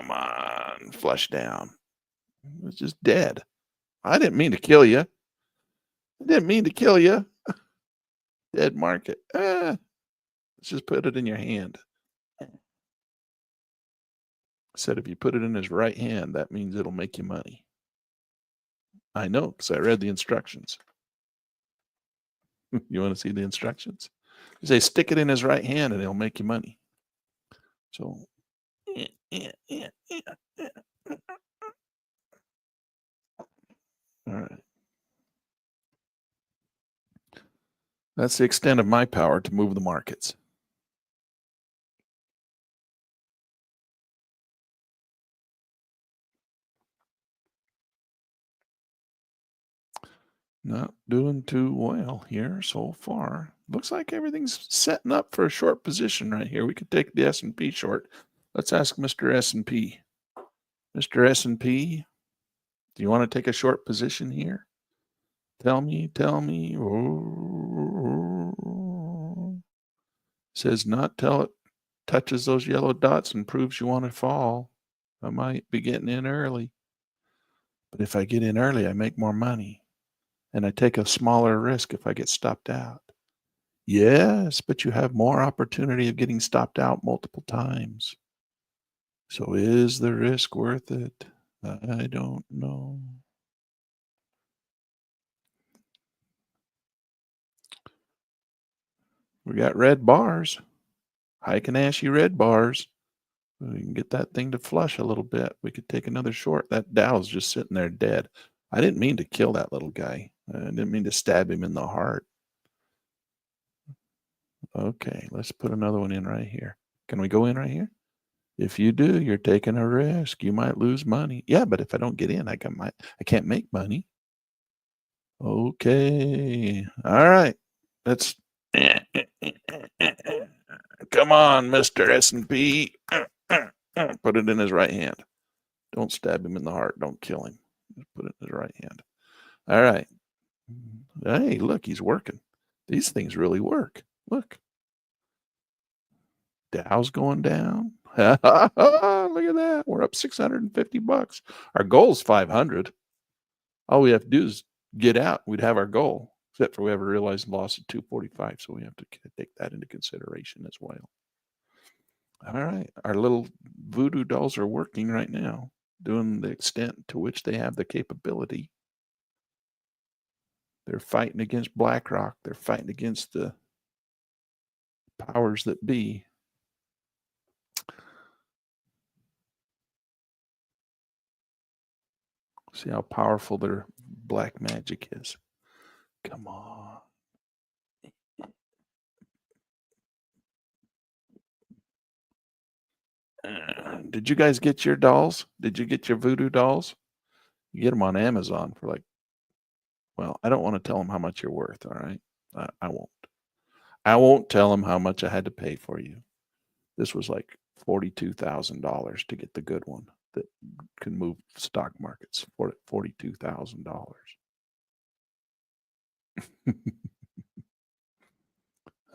on, flush down. It's just dead. I didn't mean to kill you. I didn't mean to kill you. Dead market. Let's just put it in your hand. Said if you put it in his right hand, that means it'll make you money. I know, because I read the instructions. You want to see the instructions? You say stick it in his right hand and it'll make you money. So, all right. That's the extent of my power to move the markets. Not doing too well here so far. Looks like everything's setting up for a short position right here. We could take the S&P short. Let's ask Mr. S&P. Mr. S&P, do you want to take a short position here? Tell me. Oh. Says not till it touches those yellow dots and proves you want to fall. I might be getting in early. But if I get in early, I make more money. And I take a smaller risk if I get stopped out. Yes, but you have more opportunity of getting stopped out multiple times. So is the risk worth it? I don't know. We got red bars. Hike and ashy red bars. We can get that thing to flush a little bit. We could take another short. That Dow's just sitting there dead. I didn't mean to kill that little guy. I didn't mean to stab him in the heart. Okay, let's put another one in right here. Can we go in right here? If you do, you're taking a risk. You might lose money. Yeah, but if I don't get in, I can't make money. Okay. All right. Let's come on, Mr. S&P. Put it in his right hand. Don't stab him in the heart. Don't kill him. Just put it in his right hand. All right. Hey, look, he's working. These things really work. Look. Dow's going down. Look at that. We're up $650. Our goal's 500. All we have to do is get out. We'd have our goal, except for we have a realized loss of 245. So we have to take that into consideration as well. All right. Our little voodoo dolls are working right now, doing the extent to which they have the capability. They're fighting against BlackRock. They're fighting against the powers that be. See how powerful their black magic is. Come on. Did you guys get your dolls? Did you get your voodoo dolls? You get them on Amazon for like, well, I don't want to tell them how much you're worth, all right? I won't. I won't tell them how much I had to pay for you. This was like $42,000 to get the good one that can move stock markets for $42,000.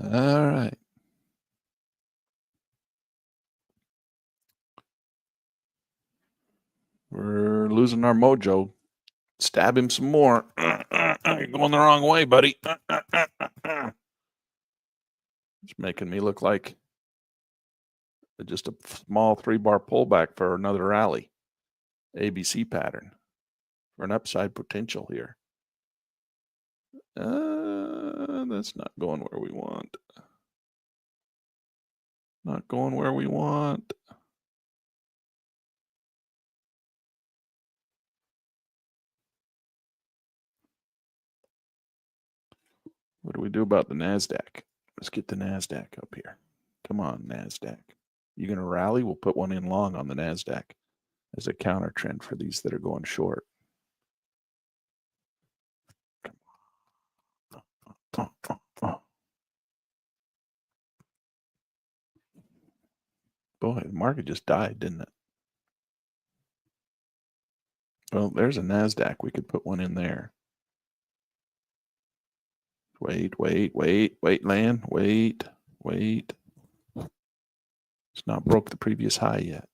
All right. We're losing our mojo. Stab him some more. You're going the wrong way, buddy. It's making me look like just a small 3-bar pullback for another rally. ABC pattern for an upside potential here. That's not going where we want. Not going where we want. What do we do about the NASDAQ? Let's get the NASDAQ up here. Come on, NASDAQ. You going to rally? We'll put one in long on the NASDAQ as a counter trend for these that are going short. Boy, the market just died, didn't it? Well, there's a NASDAQ. We could put one in there. Wait, Lan. Wait. It's not broke the previous high yet.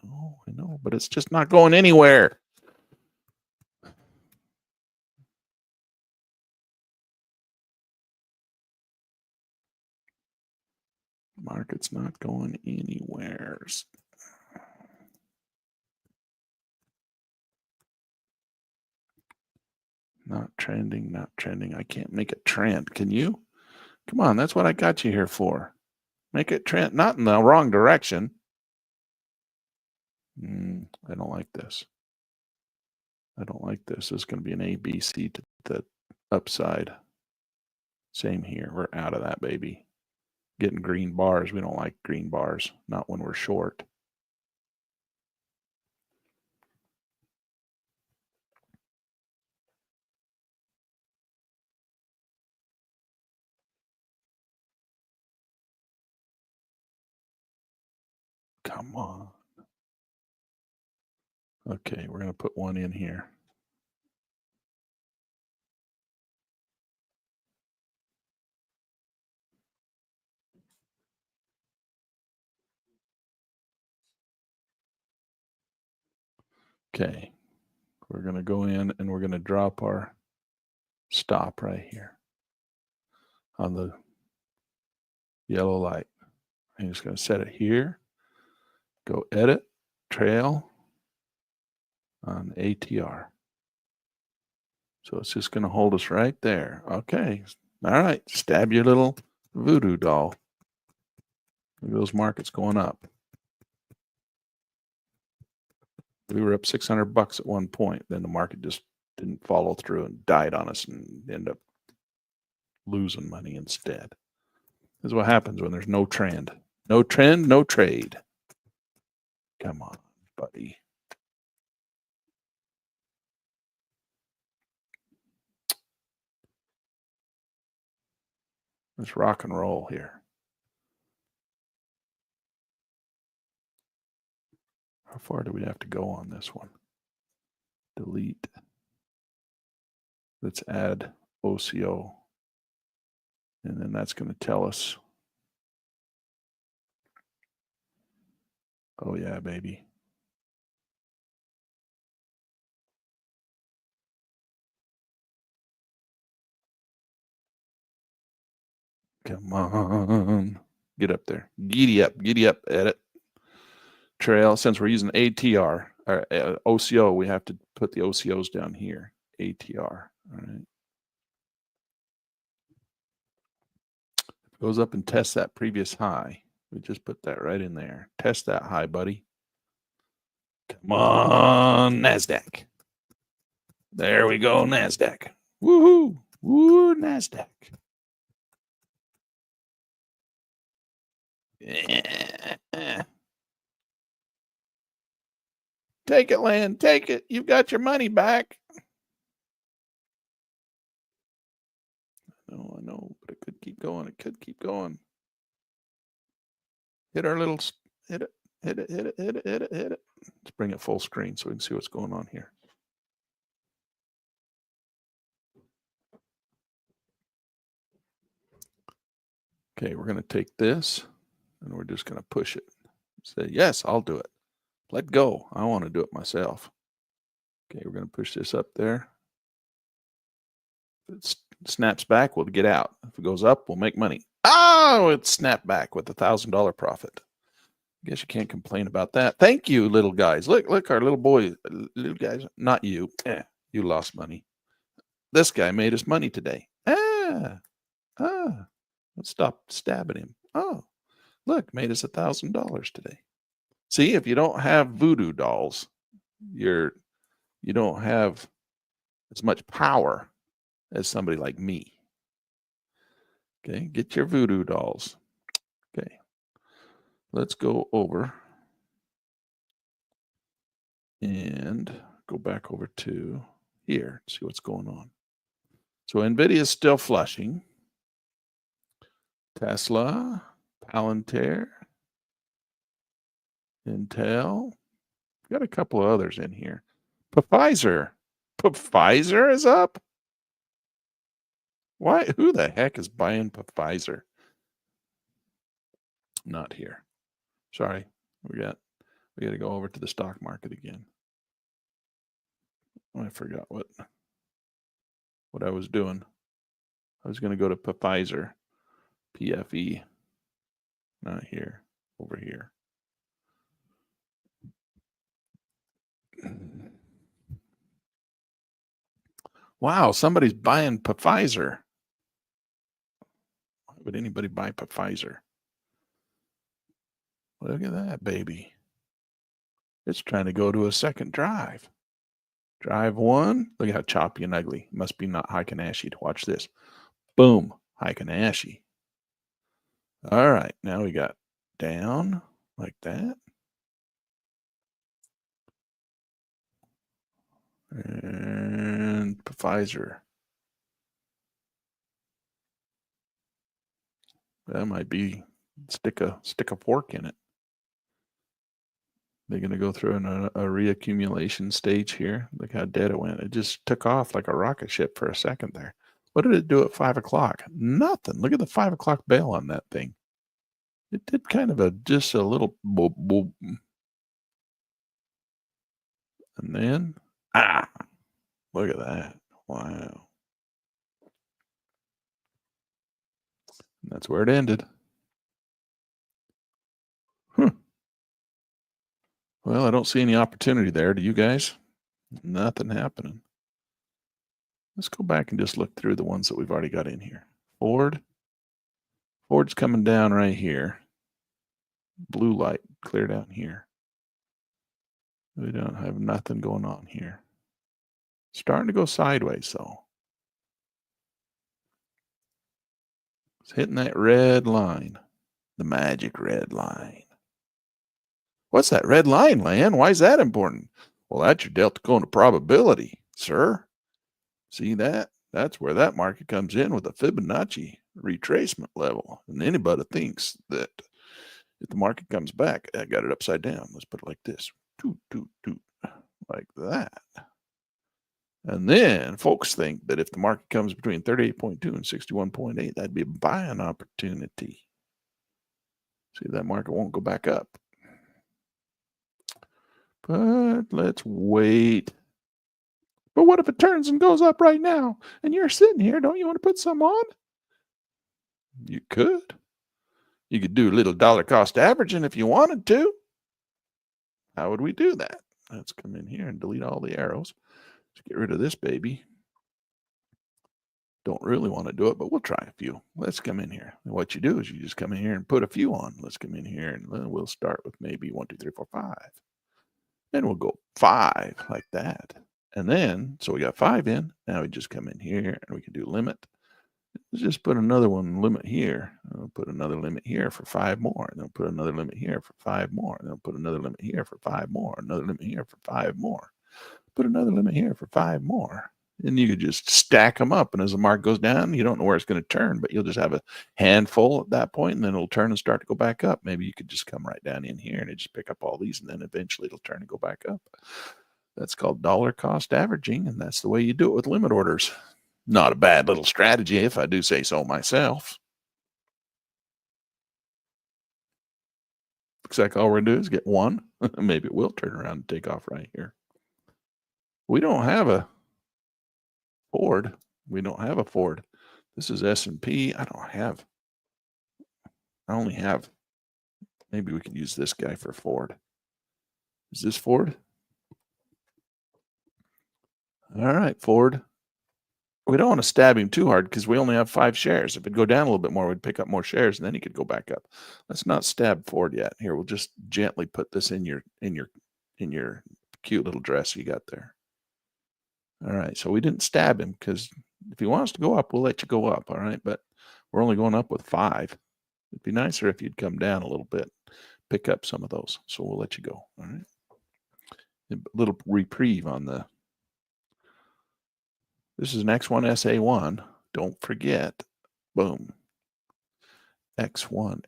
I know, but it's just not going anywhere. Market's not going anywhere. Not trending. I can't make it trend. Can you? Come on, that's what I got you here for. Make it trend, not in the wrong direction. I don't like this. This is going to be an A, B, C to the upside. Same here. We're out of that, baby. Getting green bars. We don't like green bars, not when we're short. Come on. Okay, we're going to put one in here. Okay, we're going to go in and we're going to drop our stop right here on the yellow light. I'm just going to set it here. Go edit, trail on ATR. So it's just going to hold us right there. Okay. All right. Stab your little voodoo doll. Look at those markets going up. We were up $600 at one point. Then the market just didn't follow through and died on us and ended up losing money instead. This is what happens when there's no trend. No trend, no trade. Come on, buddy. Let's rock and roll here. How far do we have to go on this one? Delete. Let's add OCO. And then that's going to tell us. Oh, yeah, baby. Come on. Get up there. Giddy up, edit. Trail. Since we're using ATR or OCO, we have to put the OCOs down here. ATR. All right. If it goes up and tests that previous high, we just put that right in there. Test that high, buddy. Come on, NASDAQ. There we go, NASDAQ. Woohoo! Woo, NASDAQ. Yeah. Take it, Lan. Take it. You've got your money back. I know, but it could keep going. Hit our little, hit it. Let's bring it full screen so we can see what's going on here. Okay, we're going to take this and we're just going to push it. Say, yes, I'll do it. Let go. I want to do it myself. Okay, we're going to push this up there. If it snaps back, we'll get out. If it goes up, we'll make money. Oh, it snapped back with $1,000 profit. I guess you can't complain about that. Thank you, little guys. Look, our little boy, little guys. Not you. You lost money. This guy made us money today. Let's stop stabbing him. Oh, look, made us $1,000 today. See, if you don't have voodoo dolls, you don't have as much power as somebody like me. Okay, get your voodoo dolls. Okay, let's go over and go back over to here, see what's going on. So NVIDIA is still flushing. Tesla, Palantir, Intel, Got a couple of others in here. Pfizer. Pfizer is up? Why? Who the heck is buying Pfizer? Not here. Sorry. We got to go over to the stock market again. Oh, I forgot what I was doing. I was going to go to Pfizer. PFE. Not here. Over here. Wow, somebody's buying Pfizer. Why would anybody buy Pfizer? Look at that, baby. It's trying to go to a second drive. Drive one. Look at how choppy and ugly. Must be not Heikenashi'd. Watch this. Boom. Heikenashi'd. All right. Now we got down like that. And Pfizer. That might be stick a fork in it. They're going to go through a reaccumulation stage here. Look how dead it went. It just took off like a rocket ship for a second there. What did it do at 5 o'clock? Nothing. Look at the 5 o'clock bail on that thing. It did kind of just a little boop, boop. And then, look at that. Wow. And that's where it ended. Well, I don't see any opportunity there. Do you guys? Nothing happening. Let's go back and just look through the ones that we've already got in here. Ford's coming down right here. Blue light clear down here. We don't have nothing going on here. Starting to go sideways, though. It's hitting that red line. The magic red line. What's that red line, Lan? Why is that important? Well, that's your delta cone of probability, sir. See that? That's where that market comes in with a Fibonacci retracement level. And anybody thinks that if the market comes back, I got it upside down. Let's put it like this. Toot, toot, toot. Like that. And then folks think that if the market comes between 38.2 and 61.8, that'd be a buying opportunity. See, that market won't go back up. But let's wait. But what if it turns and goes up right now? And you're sitting here, don't you want to put some on? You could. You could do a little dollar cost averaging if you wanted to. How would we do that? Let's come in here and delete all the arrows. Let's get rid of this baby. Don't really want to do it, but we'll try a few. Let's come in here. And what you do is you just come in here and put a few on. Let's come in here and we'll start with maybe 1, 2, 3, 4, 5. Then we'll go 5 like that. And then, so we got 5 in. Now we just come in here and we can do limit. Let's just put another one limit here. I'll put another limit here for 5 more. And then put another limit here for 5 more. And then put another limit here for 5 more. Another limit here for 5 more. Put another limit here for 5 more. And you could just stack them up. And as the market goes down, you don't know where it's going to turn, but you'll just have a handful at that point, and then it'll turn and start to go back up. Maybe you could just come right down in here and just pick up all these, and then eventually it'll turn and go back up. That's called dollar cost averaging, and that's the way you do it with limit orders. Not a bad little strategy, if I do say so myself. Looks like all we're going to do is get one. Maybe it will turn around and take off right here. We don't have a Ford. We don't have a Ford. This is S&P. I only have, maybe we can use this guy for Ford. Is this Ford? All right, Ford. We don't want to stab him too hard because we only have 5 shares. If it'd go down a little bit more, we'd pick up more shares and then he could go back up. Let's not stab Ford yet. Here, we'll just gently put this in your cute little dress you got there. All right, so we didn't stab him because if he wants to go up, we'll let you go up, all right? But we're only going up with 5. It'd be nicer if you'd come down a little bit, pick up some of those. So we'll let you go, all right? A little reprieve on the... This is an X1 SA1. Don't forget. Boom. X1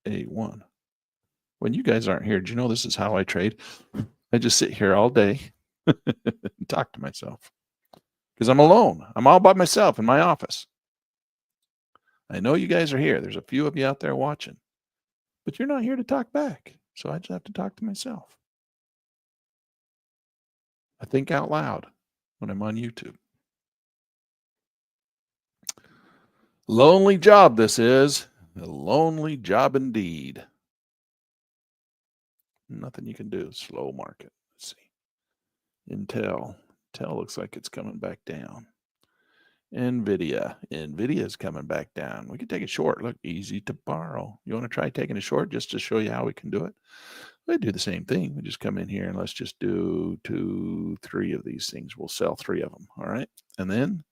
SA1. When you guys aren't here, do you know this is how I trade? I just sit here all day and talk to myself because I'm alone. I'm all by myself in my office. I know you guys are here. There's a few of you out there watching, but you're not here to talk back. So I just have to talk to myself. I think out loud when I'm on YouTube. Lonely job this is. A lonely job indeed. Nothing you can do. Slow market. Let's see. Intel. Intel looks like it's coming back down. NVIDIA. NVIDIA is coming back down. We could take a short. Look, easy to borrow. You want to try taking a short just to show you how we can do it? We do the same thing. We just come in here and let's just do 2, 3 of these things. We'll sell 3 of them. All right. And then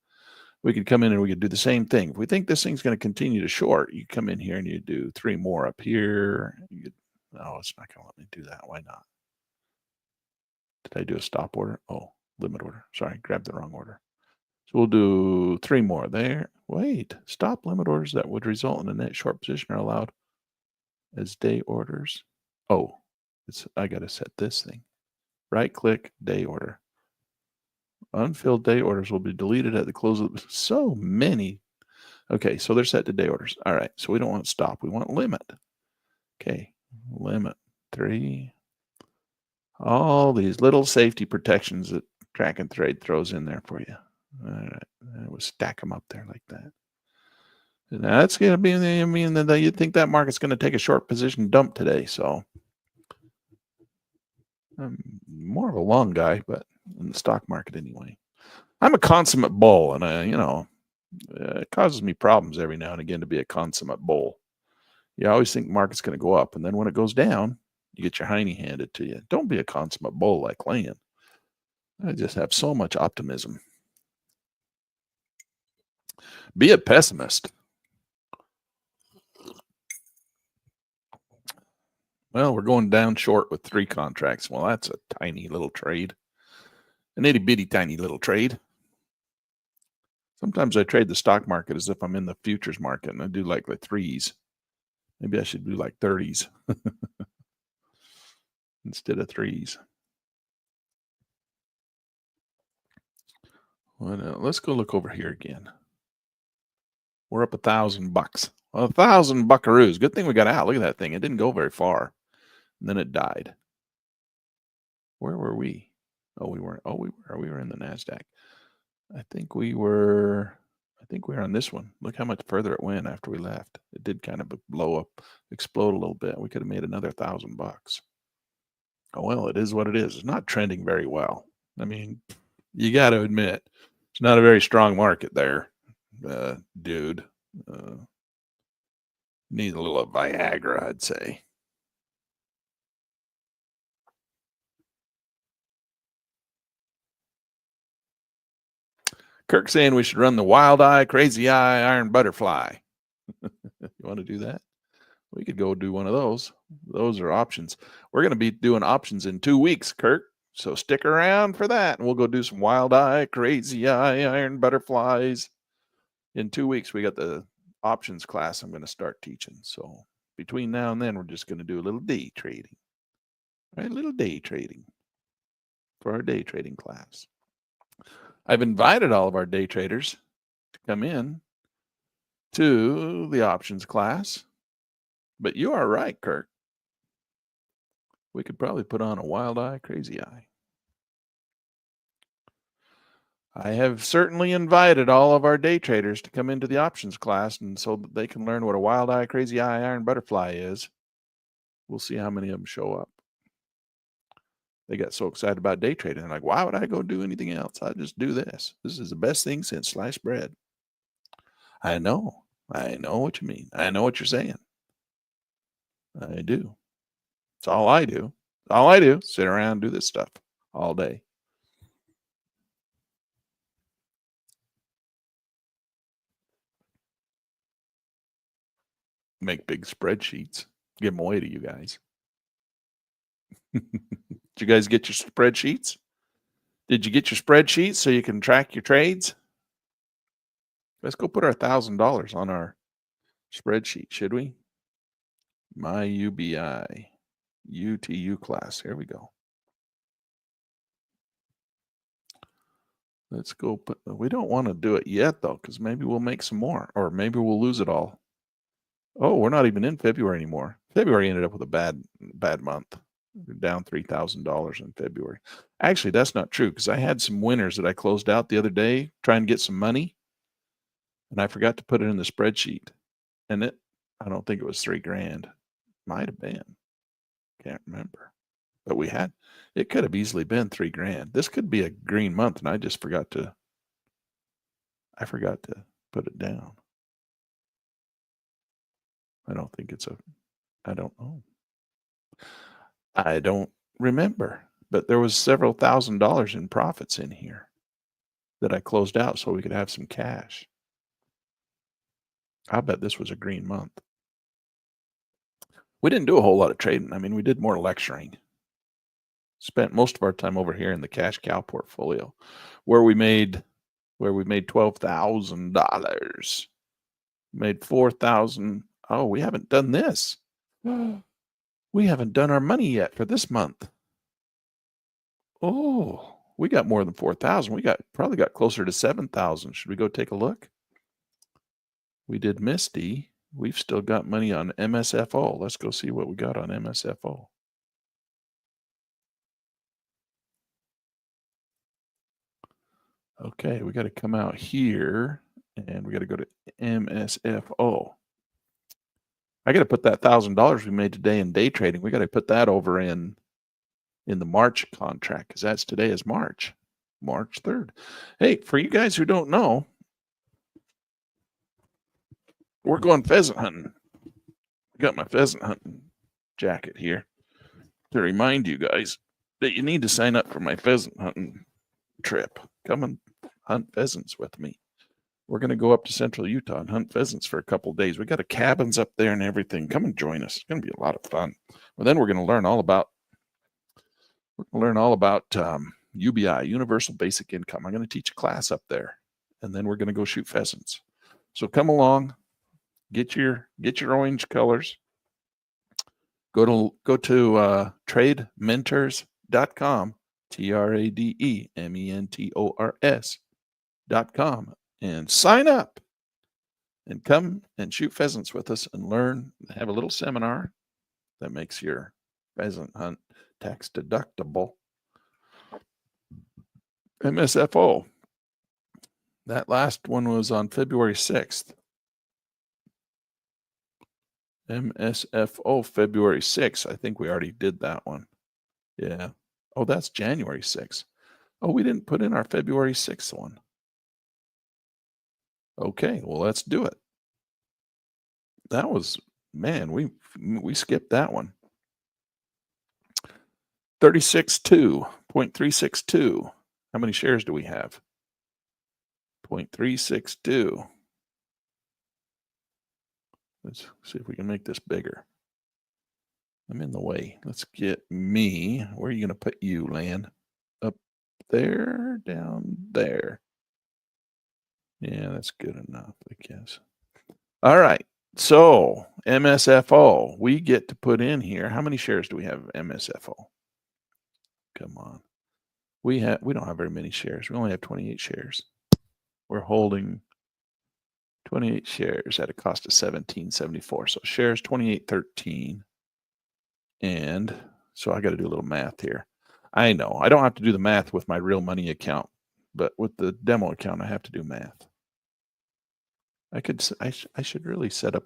we could come in and we could do the same thing. If we think this thing's going to continue to short, you come in here and you do 3 more up here. No, it's not going to let me do that. Why not? Did I do a stop order? Oh, limit order. Sorry, grabbed the wrong order. So we'll do 3 more there. Wait, stop limit orders that would result in a net short position are allowed as day orders. Oh, I got to set this thing. Right click, day order. Unfilled day orders will be deleted at the close of so many. Okay, so they're set to day orders. All right, so we don't want stop. We want limit. Okay, limit 3. All these little safety protections that Track and Trade throws in there for you. All right, and we'll stack them up there like that. And that's going to be, I mean, you'd think that market's going to take a short position dump today. So I'm more of a long guy, but in the stock market anyway. I'm a consummate bull, and it causes me problems every now and again to be a consummate bull. You always think the market's going to go up, and then when it goes down, you get your hiney handed to you. Don't be a consummate bull like Lan. I just have so much optimism. Be a pessimist. Well, we're going down short with 3 contracts. Well, that's a tiny little trade. An itty bitty tiny little trade. Sometimes I trade the stock market as if I'm in the futures market, and I do like the 3s. Maybe I should do like 30s instead of 3s. Well, let's go look over here again. We're up $1,000. Well, 1,000 buckaroos. Good thing we got out. Look at that thing. It didn't go very far. And then it died. Where were we? Oh, we weren't. Oh, we were in the NASDAQ. I think we were on this one. Look how much further it went after we left. It did kind of blow up, explode a little bit. We could have made another $1,000. Oh, well, it is what it is. It's not trending very well. I mean, you got to admit, it's not a very strong market there, dude. Need a little Viagra, I'd say. Kirk saying we should run the wild eye, crazy eye, iron butterfly. You want to do that? We could go do one of those. Those are options. We're going to be doing options in 2 weeks, Kirk. So stick around for that. And we'll go do some wild eye, crazy eye, iron butterflies. In 2 weeks, we got the options class I'm going to start teaching. So between now and then, we're just going to do a little day trading. Right? A little day trading for our day trading class. I've invited all of our day traders to come in to the options class. But you are right, Kirk. We could probably put on a wild eye, crazy eye. I have certainly invited all of our day traders to come into the options class, and so that they can learn what a wild eye, crazy eye, iron butterfly is. We'll see how many of them show up. They got so excited about day trading. They're like, why would I go do anything else? I'll just do this. This is the best thing since sliced bread. I know what you mean. I know what you're saying. I do. It's all I do. All I do. Sit around and do this stuff all day. Make big spreadsheets. Give them away to you guys. Did you guys get your spreadsheets? Did you get your spreadsheets so you can track your trades? Let's go put our $1,000 on our spreadsheet, should we? My UBI. UTU class. Here we go. Let's go. We don't want to do it yet, though, because maybe we'll make some more, or maybe we'll lose it all. Oh, we're not even in February anymore. February ended up with a bad month. We're down $3,000 in February. Actually, that's not true because I had some winners that I closed out the other day trying to get some money, and I forgot to put it in the spreadsheet. And I don't think it was $3,000. Might have been. Can't remember. But it could have easily been $3,000. This could be a green month, and I forgot to put it down. I don't know. I don't remember, but there was several $1,000s in profits in here that I closed out so we could have some cash. I bet this was a green month. We didn't do a whole lot of trading. I mean, we did more lecturing. Spent most of our time over here in the cash cow portfolio, where we made $12,000. Made 4,000. Oh, we haven't done this. We haven't done our money yet for this month. Oh, we got more than 4,000. We probably got closer to 7,000. Should we go take a look? We did Misty. We've still got money on MSFO. Let's go see what we got on MSFO. Okay, we got to come out here and we got to go to MSFO. I got to put that $1,000 we made today in day trading. We got to put that over in the March contract because that's today is March 3rd. Hey, for you guys who don't know, we're going pheasant hunting. I got my pheasant hunting jacket here to remind you guys that you need to sign up for my pheasant hunting trip. Come and hunt pheasants with me. We're going to go up to central Utah and hunt pheasants for a couple of days. We got a cabins up there and everything. Come and join us. It's going to be a lot of fun. Well, then we're going to learn all about UBI, Universal Basic Income. I'm going to teach a class up there, and then we're going to go shoot pheasants. So come along, get your orange colors. Go to tradementors.com, TRADEMENTORS.com, and sign up and come and shoot pheasants with us and learn. Have a little seminar that makes your pheasant hunt tax deductible. MSFO. That last one was on February 6th. MSFO February 6th. I think we already did that one. Yeah. Oh, that's January 6th. Oh, we didn't put in our February 6th one. Okay, well, let's do it. That was, man, we skipped that one. 0.362. How many shares do we have? 0.362. Let's see if we can make this bigger. I'm in the way. Let's get me. Where are you going to put you, Lan? Up there, down there. Yeah, that's good enough, I guess. All right. So MSFO, we get to put in here. How many shares do we have of MSFO? Come on. We don't have very many shares. We only have 28 shares. We're holding 28 shares at a cost of $17.74. So shares 28.13. And so I got to do a little math here. I know I don't have to do the math with my real money account, but with the demo account, I have to do math. I should really set up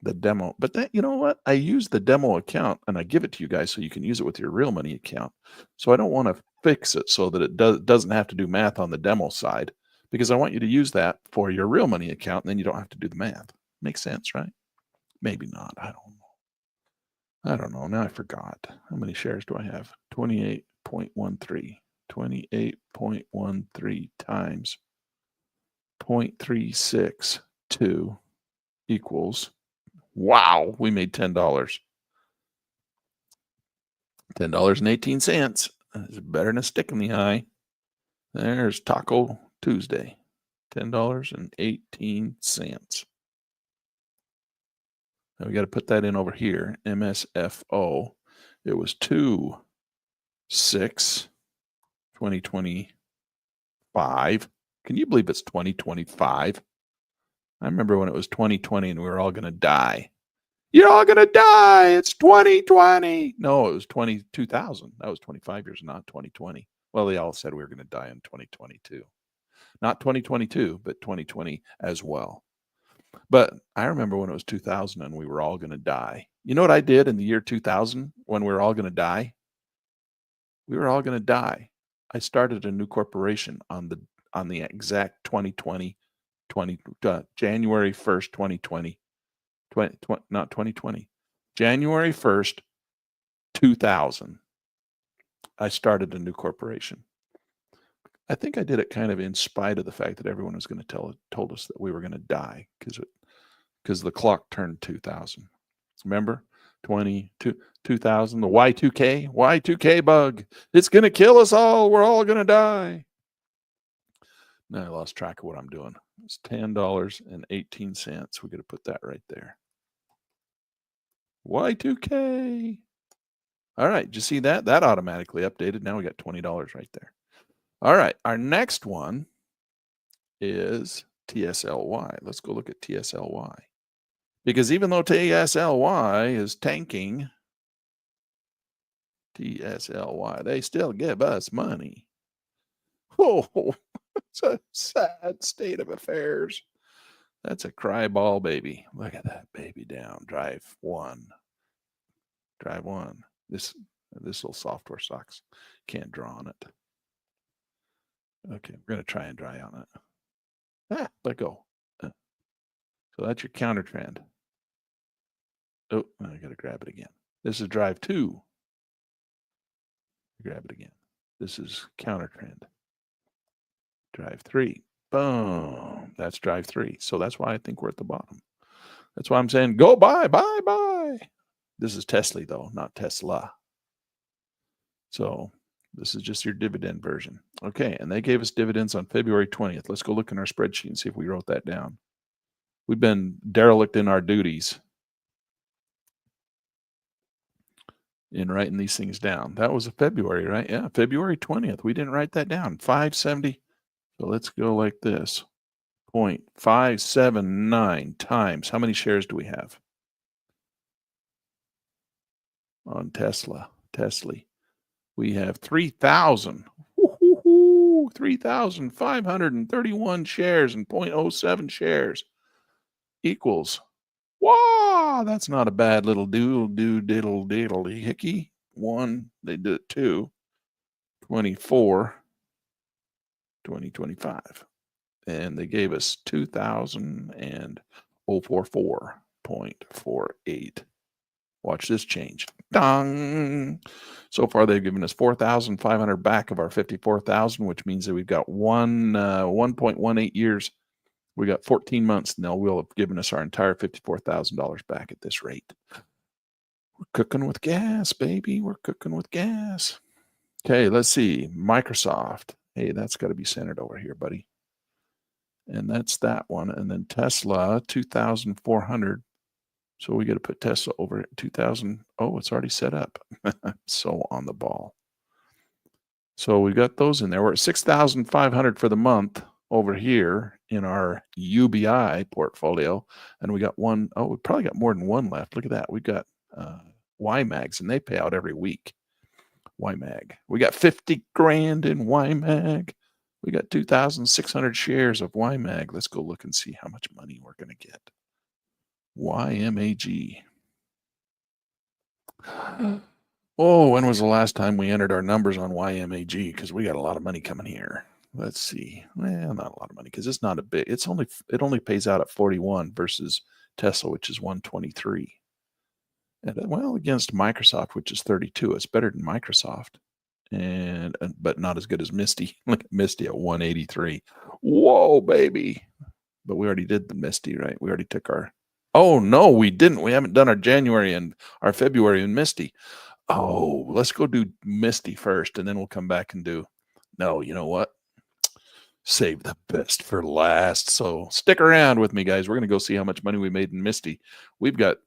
the demo, but you know what? I use the demo account and I give it to you guys so you can use it with your real money account. So I don't want to fix it so that it doesn't have to do math on the demo side, because I want you to use that for your real money account, and then you don't have to do the math. Makes sense, right? Maybe not. I don't know. Now I forgot. How many shares do I have? 28.13. 28.13 times 0.362 equals, wow, we made $10. $10.18. It's better than a stick in the eye. There's Taco Tuesday. $10.18. Now we got to put that in over here. MSFO. It was 2/6/2025. Can you believe it's 2025? I remember when it was 2020 and we were all going to die. You're all going to die. It's 2020. No, it was 2000. That was 25 years, not 2020. Well, they all said we were going to die in 2022. Not 2022, but 2020 as well. But I remember when it was 2000 and we were all going to die. You know what I did in the year 2000 when we were all going to die? We were all going to die. I started a new corporation on the exact 2020, January 1st, 2020. Not 2020. January 1st, 2000. I started a new corporation. I think I did it kind of in spite of the fact that everyone was going to told us that we were going to die because the clock turned 2000. Remember? 2000, the Y2K bug. It's going to kill us all. We're all going to die. Now I lost track of what I'm doing. It's $10.18. We got to put that right there. Y2K. All right. Did you see that? That automatically updated. Now we got $20 right there. All right. Our next one is TSLY. Let's go look at TSLY. Because even though TSLY is tanking, TSLY, they still give us money. Oh, it's a sad state of affairs. That's a cry ball baby. Look at that baby down. Drive one. This little software sucks. Can't draw on it. Okay, we're going to try and dry on it. Let go. So that's your counter trend. Oh, I got to grab it again. This is drive 2. Grab it again. This is counter trend. Drive 3. Boom. That's drive 3. So that's why I think we're at the bottom. That's why I'm saying go buy. This is Tesla though, not Tesla. So this is just your dividend version. Okay, and they gave us dividends on February 20th. Let's go look in our spreadsheet and see if we wrote that down. We've been derelict in our duties in writing these things down. That was a February, right? Yeah, February 20th. We didn't write that down. 570. So let's go like this. 0.579 times. How many shares do we have on Tesla? We have 3,000. 3,531 shares and 0.07 shares equals. Wow, that's not a bad little diddle hickey. 1, they did it 2, 24, 2025. And they gave us 2,044.48. Watch this change. Dong. So far, they've given us 4,500 back of our 54,000, which means that we've got 1.18 years. We got 14 months, and will have given us our entire $54,000 back at this rate. We're cooking with gas, baby. We're cooking with gas. Okay, let's see. Microsoft. Hey, that's got to be centered over here, buddy. And that's that one. And then Tesla, 2,400. So we got to put Tesla over at 2,000. Oh, it's already set up. So on the ball. So we got those in there. We're at 6,500 for the month over here in our UBI portfolio. And we got one. Oh, we probably got more than one left. Look at that. We got YMAGs, and they pay out every week. YMAG. We got 50 grand in YMAG. We got 2,600 shares of YMAG. Let's go look and see how much money we're going to get. YMAG. Oh, when was the last time we entered our numbers on YMAG? Because we got a lot of money coming here. Let's see. Well, not a lot of money because it's not a big. It only pays out at 41 versus Tesla, which is 123. And well, against Microsoft, which is 32, it's better than Microsoft, but not as good as Misty. Look at Misty at 183. Whoa, baby! But we already did the Misty, right? We already took our. Oh no, we didn't. We haven't done our January and our February and Misty. Oh, let's go do Misty first, and then we'll come back and do. No, you know what? Save the best for last. So stick around with me, guys. We're going to go see how much money we made in Misty. We've got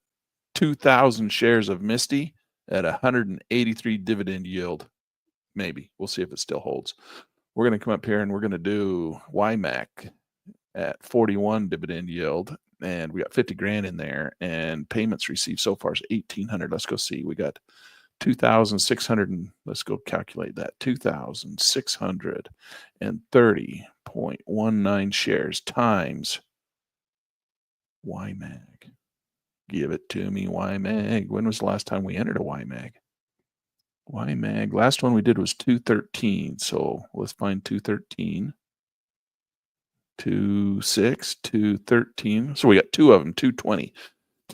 2,000 shares of Misty, at 183 dividend yield. Maybe. We'll see if it still holds. We're going to come up here and we're going to do YMAC at 41 dividend yield. And we got 50 grand in there, and payments received so far is 1,800. Let's go see. We got 2,600, and let's go calculate that. 2,630.19 shares times YMAG. Give it to me, YMAG. When was the last time we entered a YMAG? YMAG. Last one we did was 213. So let's find 213. 26, 213. So we got two of them, 220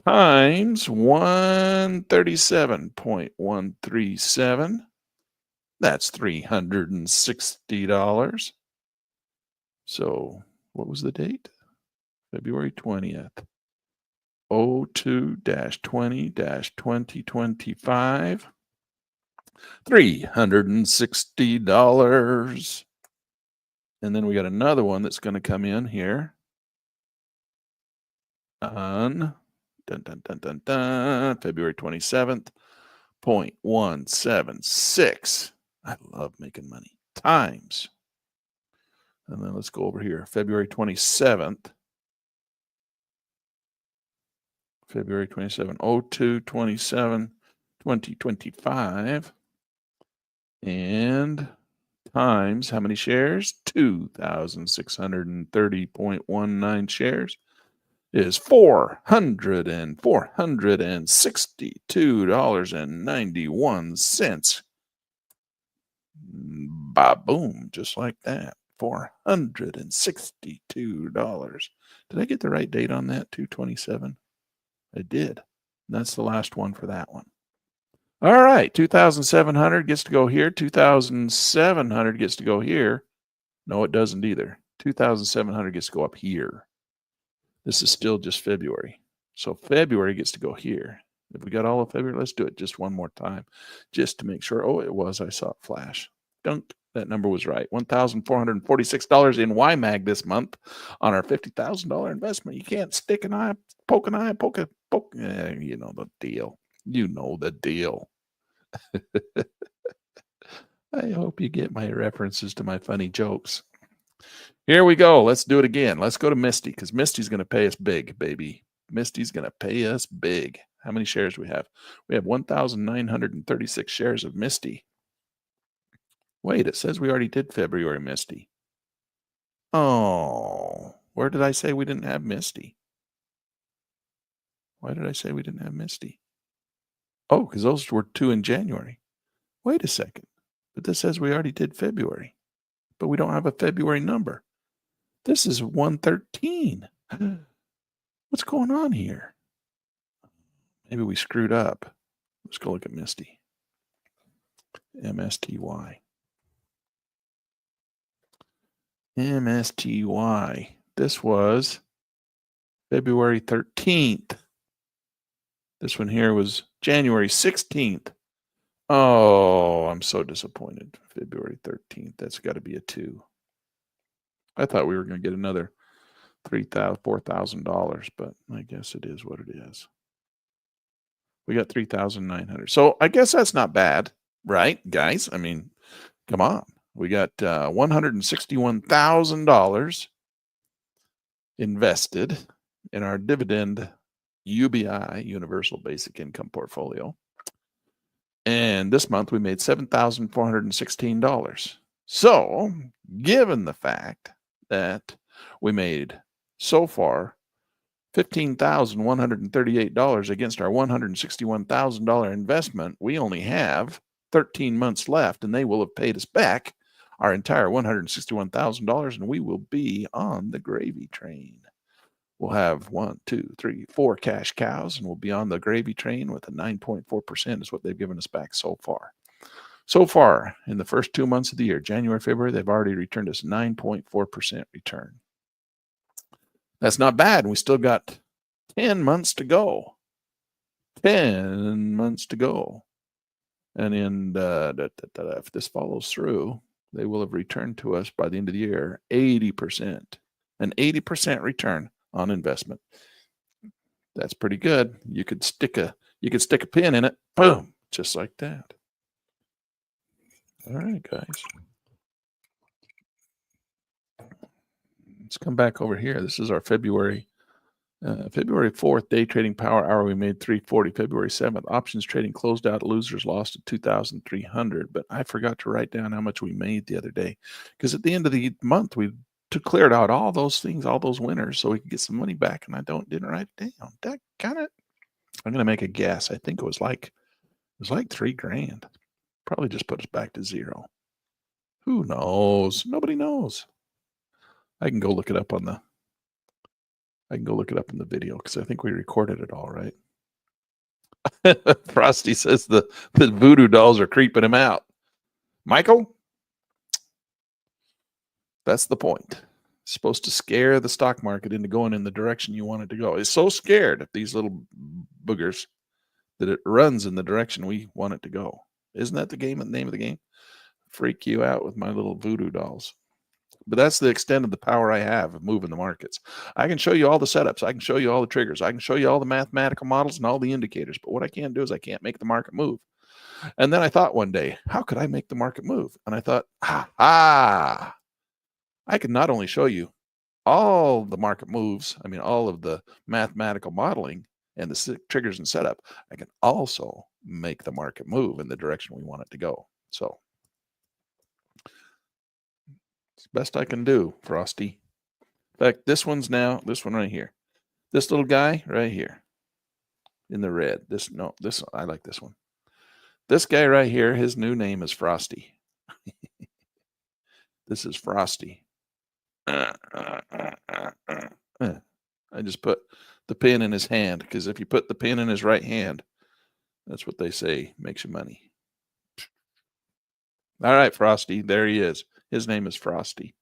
times 137.137. That's $360. So what was the date? February 20th. 02-20-2025. $360. And then we got another one that's going to come in here on February 27th, 0.176. I love making money. Times. And then let's go over here. February 27th. February 27, 02-27, 2025. And times how many shares? 2,630.19 shares is $462.91. Ba-boom, just like that. $462. Did I get the right date on that? 227? I did. That's the last one for that one. All right, 2,700 gets to go here. 2,700 gets to go here. No, it doesn't either. 2,700 gets to go up here. This is still just February. So February gets to go here. If we got all of February, let's do it just one more time, just to make sure. Oh, it was. I saw it flash. Dunk. That number was right. $1,446 in YMAG this month on our $50,000 investment. You can't stick an eye, poke an eye, poke. You know the deal. You know the deal. I hope you get my references to my funny jokes. Here we go. Let's do it again. Let's go to Misty, because Misty's going to pay us big, baby. Misty's going to pay us big. How many shares do we have? We have 1,936 shares of Misty. Wait, it says we already did February Misty. Oh, where did I say we didn't have Misty? Why did I say we didn't have Misty? Oh, because those were 2 in January. Wait a second. But this says we already did February. But we don't have a February number. This is 113. What's going on here? Maybe we screwed up. Let's go look at Misty. MSTY. MSTY. This was February 13th. This one here was January 16th. Oh, I'm so disappointed. February 13th. That's got to be a 2. I thought we were going to get another $3,000, $4,000, but I guess it is what it is. We got 3,900. So I guess that's not bad, right, guys? I mean, come on. We got $161,000 invested in our dividend UBI, Universal Basic Income Portfolio. And this month we made $7,416. So, given the fact that we made so far $15,138 against our $161,000 investment, we only have 13 months left, and they will have paid us back our entire $161,000, and we will be on the gravy train. We'll have 1, 2, 3, 4 cash cows, and we'll be on the gravy train with a 9.4% is what they've given us back so far. So far, in the first 2 months of the year, January, February, they've already returned us 9.4% return. That's not bad. We still got 10 months to go. 10 months to go. And if this follows through, they will have returned to us by the end of the year 80%. An 80% return on investment. That's pretty good. You could stick a pin in it. Boom. Just like that. All right, guys. Let's come back over here. This is our February 4th day trading power hour. We made 340. February 7th options trading closed out. Losers lost at 2,300. But I forgot to write down how much we made the other day, because at the end of the month we cleared out all those things, all those winners, so we could get some money back. And I didn't write it down. That kind of. I'm gonna make a guess. I think it was like $3,000. Probably just put us back to zero. Who knows? Nobody knows. I can go look it up in the video, because I think we recorded it all, right? Frosty says the voodoo dolls are creeping him out. Michael, that's the point. It's supposed to scare the stock market into going in the direction you want it to go. It's so scared of these little boogers that it runs in the direction we want it to go. Isn't that the name of the game? Freak you out with my little voodoo dolls. But that's the extent of the power I have of moving the markets. I can show you all the setups. I can show you all the triggers. I can show you all the mathematical models and all the indicators. But what I can't do is I can't make the market move. And then I thought one day, how could I make the market move? And I thought, I can not only show you all the market moves, I mean, all of the mathematical modeling and the triggers and setup, I can also make the market move in the direction we want it to go. So it's the best I can do, Frosty. In fact, this one right here. This little guy right here in the red. I like this one. This guy right here, his new name is Frosty. This is Frosty. I just put the pin in his hand, because if you put the pin in his right hand, that's what they say makes you money. All right, Frosty, there he is. His name is Frosty.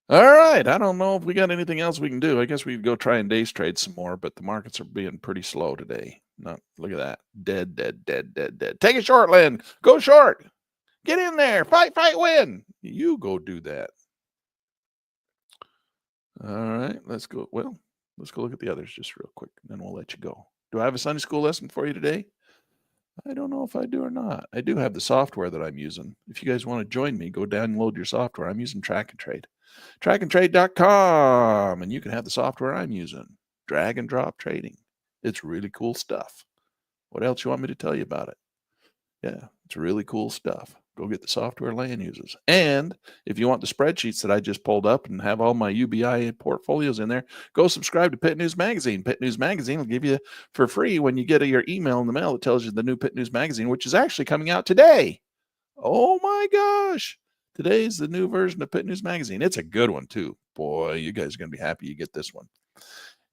All right, I don't know if we got anything else we can do. I guess we could go try and days trade some more, but the markets are being pretty slow today. Look at that. Dead. Take a short, Lynn. Go short. Get in there. Fight, win. You go do that. All right, let's go. Well, let's go look at the others just real quick, and then we'll let you go. Do I have a Sunday school lesson for you today? I don't know if I do or not. I do have the software that I'm using. If you guys want to join me, go download your software. I'm using Track and Trade. Trackandtrade.com, and you can have the software I'm using. Drag and drop trading. It's really cool stuff. What else you want me to tell you about it? Yeah, it's really cool stuff. Go get the software Lan uses. And if you want the spreadsheets that I just pulled up and have all my UBI portfolios in there, go subscribe to Pitt News Magazine. Pitt News Magazine will give you for free when you get your email in the mail that tells you the new Pitt News Magazine, which is actually coming out today. Oh my gosh. Today's the new version of Pitt News Magazine. It's a good one too. Boy, you guys are going to be happy you get this one.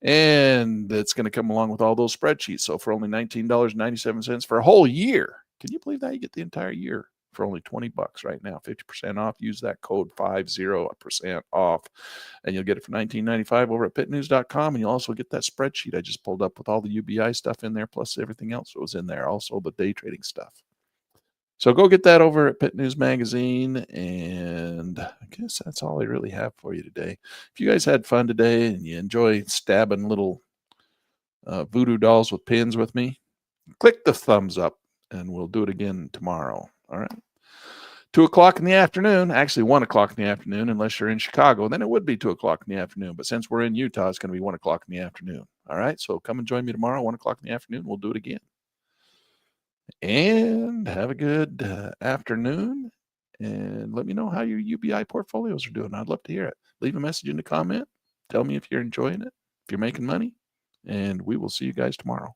And it's going to come along with all those spreadsheets. So for only $19.97 for a whole year. Can you believe that? You get the entire year for only $20 right now, 50% off. Use that code 50% off, and you'll get it for $19.95 over at pitnews.com. And you'll also get that spreadsheet I just pulled up with all the UBI stuff in there, plus everything else that was in there, also the day trading stuff. So go get that over at Pitt News Magazine, and I guess that's all I really have for you today. If you guys had fun today and you enjoy stabbing little voodoo dolls with pins with me, click the thumbs up, and we'll do it again tomorrow. All right. 2 o'clock in the afternoon, actually 1 o'clock in the afternoon, unless you're in Chicago, then it would be 2 o'clock in the afternoon. But since we're in Utah, it's going to be 1 o'clock in the afternoon. All right. So come and join me tomorrow, 1 o'clock in the afternoon. We'll do it again. And have a good afternoon. And let me know how your UBI portfolios are doing. I'd love to hear it. Leave a message in the comment. Tell me if you're enjoying it, if you're making money. And we will see you guys tomorrow.